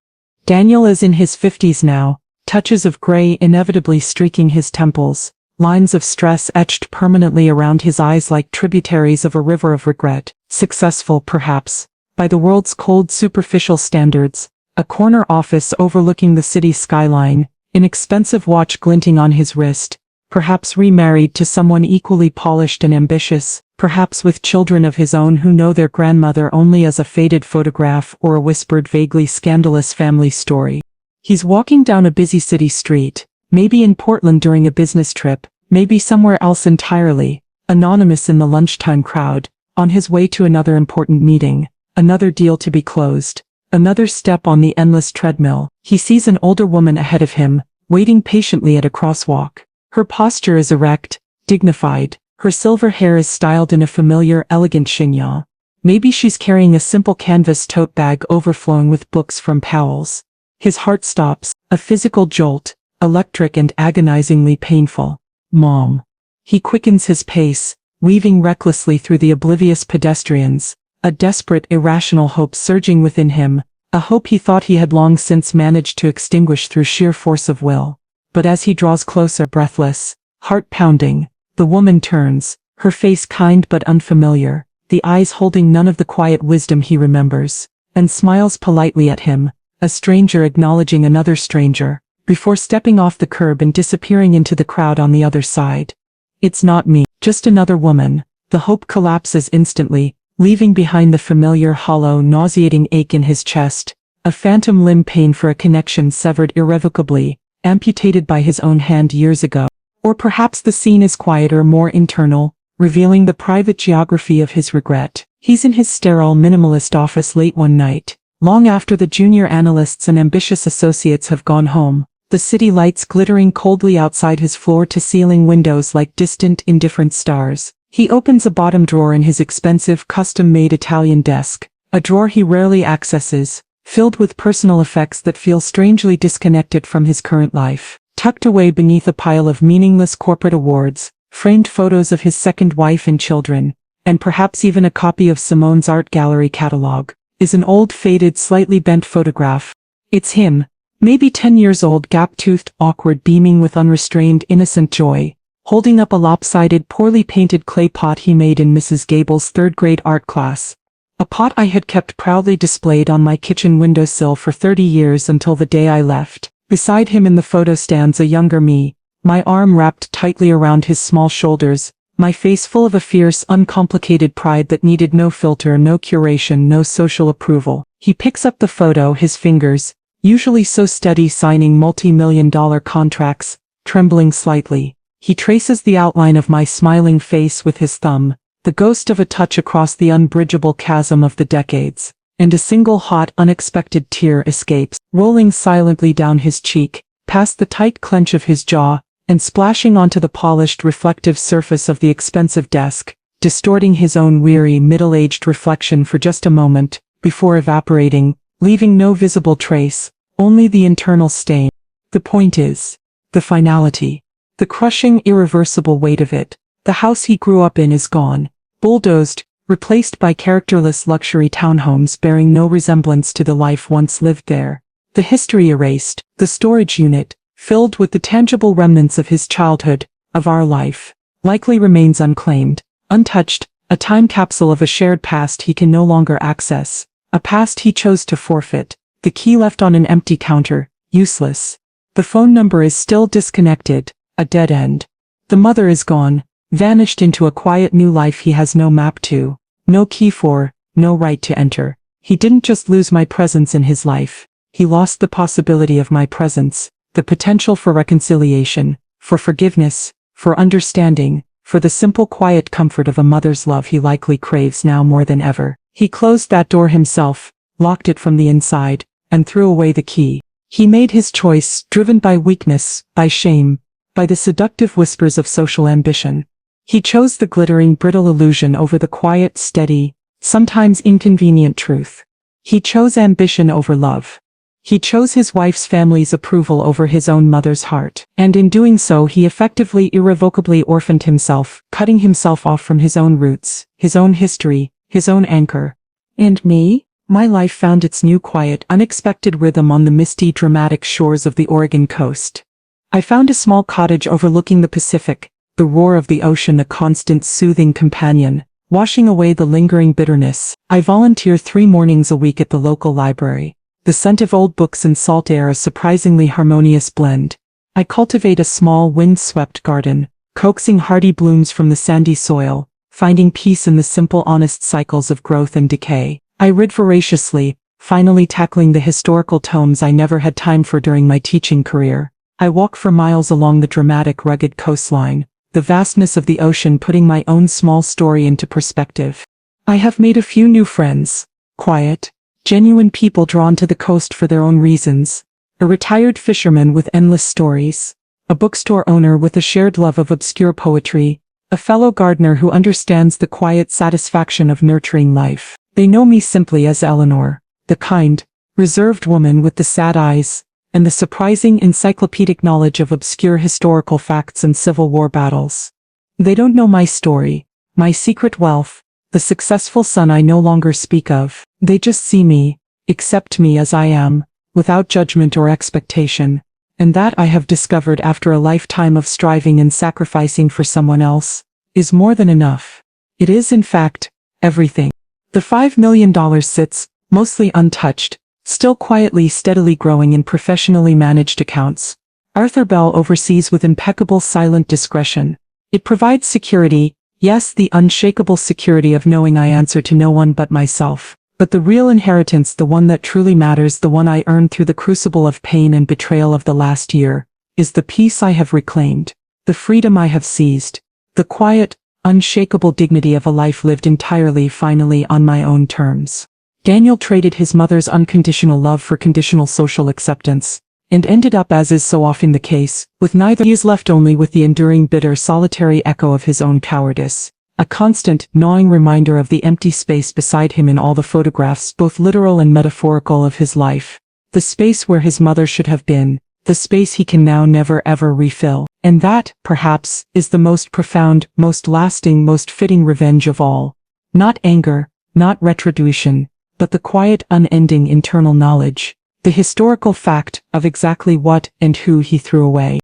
Daniel is in his 50s now, touches of gray inevitably streaking his temples, lines of stress etched permanently around his eyes like tributaries of a river of regret, successful perhaps, by the world's cold superficial standards, a corner office overlooking the city skyline, an expensive watch glinting on his wrist, perhaps remarried to someone equally polished and ambitious, perhaps with children of his own who know their grandmother only as a faded photograph or a whispered vaguely scandalous family story. He's walking down a busy city street, maybe in Portland during a business trip, maybe somewhere else entirely, anonymous in the lunchtime crowd, on his way to another important meeting, another deal to be closed, another step on the endless treadmill. He sees an older woman ahead of him, waiting patiently at a crosswalk. Her posture is erect, dignified, her silver hair is styled in a familiar, elegant chignon. Maybe she's carrying a simple canvas tote bag overflowing with books from Powell's. His heart stops, a physical jolt, electric and agonizingly painful. Mom. He quickens his pace, weaving recklessly through the oblivious pedestrians, a desperate, irrational hope surging within him, a hope he thought he had long since managed to extinguish through sheer force of will. But as he draws closer, breathless, heart pounding, the woman turns, her face kind but unfamiliar, the eyes holding none of the quiet wisdom he remembers, and smiles politely at him, a stranger acknowledging another stranger, before stepping off the curb and disappearing into the crowd on the other side. It's not me, just another woman. The hope collapses instantly, leaving behind the familiar, hollow, nauseating ache in his chest, a phantom limb pain for a connection severed irrevocably, amputated by his own hand years ago. Or perhaps the scene is quieter, more internal, revealing the private geography of his regret. He's in his sterile, minimalist office late one night, long after the junior analysts and ambitious associates have gone home, the city lights glittering coldly outside his floor-to-ceiling windows like distant, indifferent stars. He opens a bottom drawer in his expensive, custom-made Italian desk, a drawer he rarely accesses, filled with personal effects that feel strangely disconnected from his current life. Tucked away beneath a pile of meaningless corporate awards, framed photos of his second wife and children, and perhaps even a copy of Simone's art gallery catalog, is an old, faded, slightly bent photograph. It's him, maybe 10 years old, gap-toothed, awkward, beaming with unrestrained, innocent joy, holding up a lopsided, poorly painted clay pot he made in Mrs. Gable's third-grade art class. A pot I had kept proudly displayed on my kitchen windowsill for 30 years until the day I left. Beside him in the photo stands a younger me, my arm wrapped tightly around his small shoulders, my face full of a fierce, uncomplicated pride that needed no filter, no curation, no social approval. He picks up the photo, his fingers, usually so steady signing multi-million-dollar contracts, trembling slightly. He traces the outline of my smiling face with his thumb, the ghost of a touch across the unbridgeable chasm of the decades. And a single hot, unexpected tear escapes, rolling silently down his cheek, past the tight clench of his jaw, and splashing onto the polished, reflective surface of the expensive desk, distorting his own weary, middle-aged reflection for just a moment, before evaporating, leaving no visible trace, only the internal stain. The point is, the finality, the crushing, irreversible weight of it. The house he grew up in is gone, bulldozed, replaced by characterless luxury townhomes bearing no resemblance to the life once lived there. The history erased, the storage unit, filled with the tangible remnants of his childhood, of our life, likely remains unclaimed, Untouched, a time capsule of a shared past he can no longer access. A past he chose to forfeit. The key left on an empty counter, useless. The phone number is still disconnected, a dead end. The mother is gone, vanished into a quiet new life he has no map to, no key for, no right to enter. He didn't just lose my presence in his life. He lost the possibility of my presence, the potential for reconciliation, for forgiveness, for understanding, for the simple quiet comfort of a mother's love he likely craves now more than ever. He closed that door himself, locked it from the inside, and threw away the key. He made his choice, driven by weakness, by shame, by the seductive whispers of social ambition. He chose the glittering, brittle illusion over the quiet, steady, sometimes inconvenient truth. He chose ambition over love. He chose his wife's family's approval over his own mother's heart. And in doing so he effectively irrevocably orphaned himself, cutting himself off from his own roots, his own history, his own anchor. And me? My life found its new quiet, unexpected rhythm on the misty, dramatic shores of the Oregon coast. I found a small cottage overlooking the Pacific, the roar of the ocean a constant soothing companion, washing away the lingering bitterness. I volunteer 3 mornings a week at the local library. The scent of old books and salt air a surprisingly harmonious blend. I cultivate a small wind-swept garden, coaxing hardy blooms from the sandy soil, finding peace in the simple honest cycles of growth and decay. I read voraciously, finally tackling the historical tomes I never had time for during my teaching career. I walk for miles along the dramatic rugged coastline, the vastness of the ocean putting my own small story into perspective. I have made a few new friends, quiet, genuine people drawn to the coast for their own reasons, a retired fisherman with endless stories, a bookstore owner with a shared love of obscure poetry, a fellow gardener who understands the quiet satisfaction of nurturing life. They know me simply as Eleanor, the kind, reserved woman with the sad eyes, and the surprising encyclopedic knowledge of obscure historical facts and Civil War battles. They don't know my story, my secret wealth, the successful son I no longer speak of. They just see me, accept me as I am, without judgment or expectation, and that I have discovered after a lifetime of striving and sacrificing for someone else, is more than enough. It is, in fact, everything. The $5 million sits, mostly untouched, still quietly steadily growing in professionally managed accounts. Arthur Bell oversees with impeccable silent discretion. It provides security, yes, the unshakable security of knowing I answer to no one but myself. But the real inheritance, the one that truly matters, the one I earned through the crucible of pain and betrayal of the last year, is the peace I have reclaimed, the freedom I have seized, the quiet, unshakable dignity of a life lived entirely, finally, on my own terms. Daniel traded his mother's unconditional love for conditional social acceptance, and ended up, as is so often the case, with neither. He is left only with the enduring bitter solitary echo of his own cowardice, a constant, gnawing reminder of the empty space beside him in all the photographs, both literal and metaphorical, of his life, the space where his mother should have been, the space he can now never ever refill. And that, perhaps, is the most profound, most lasting, most fitting revenge of all. Not anger, not retribution, but the quiet, unending internal knowledge, the historical fact of exactly what and who he threw away.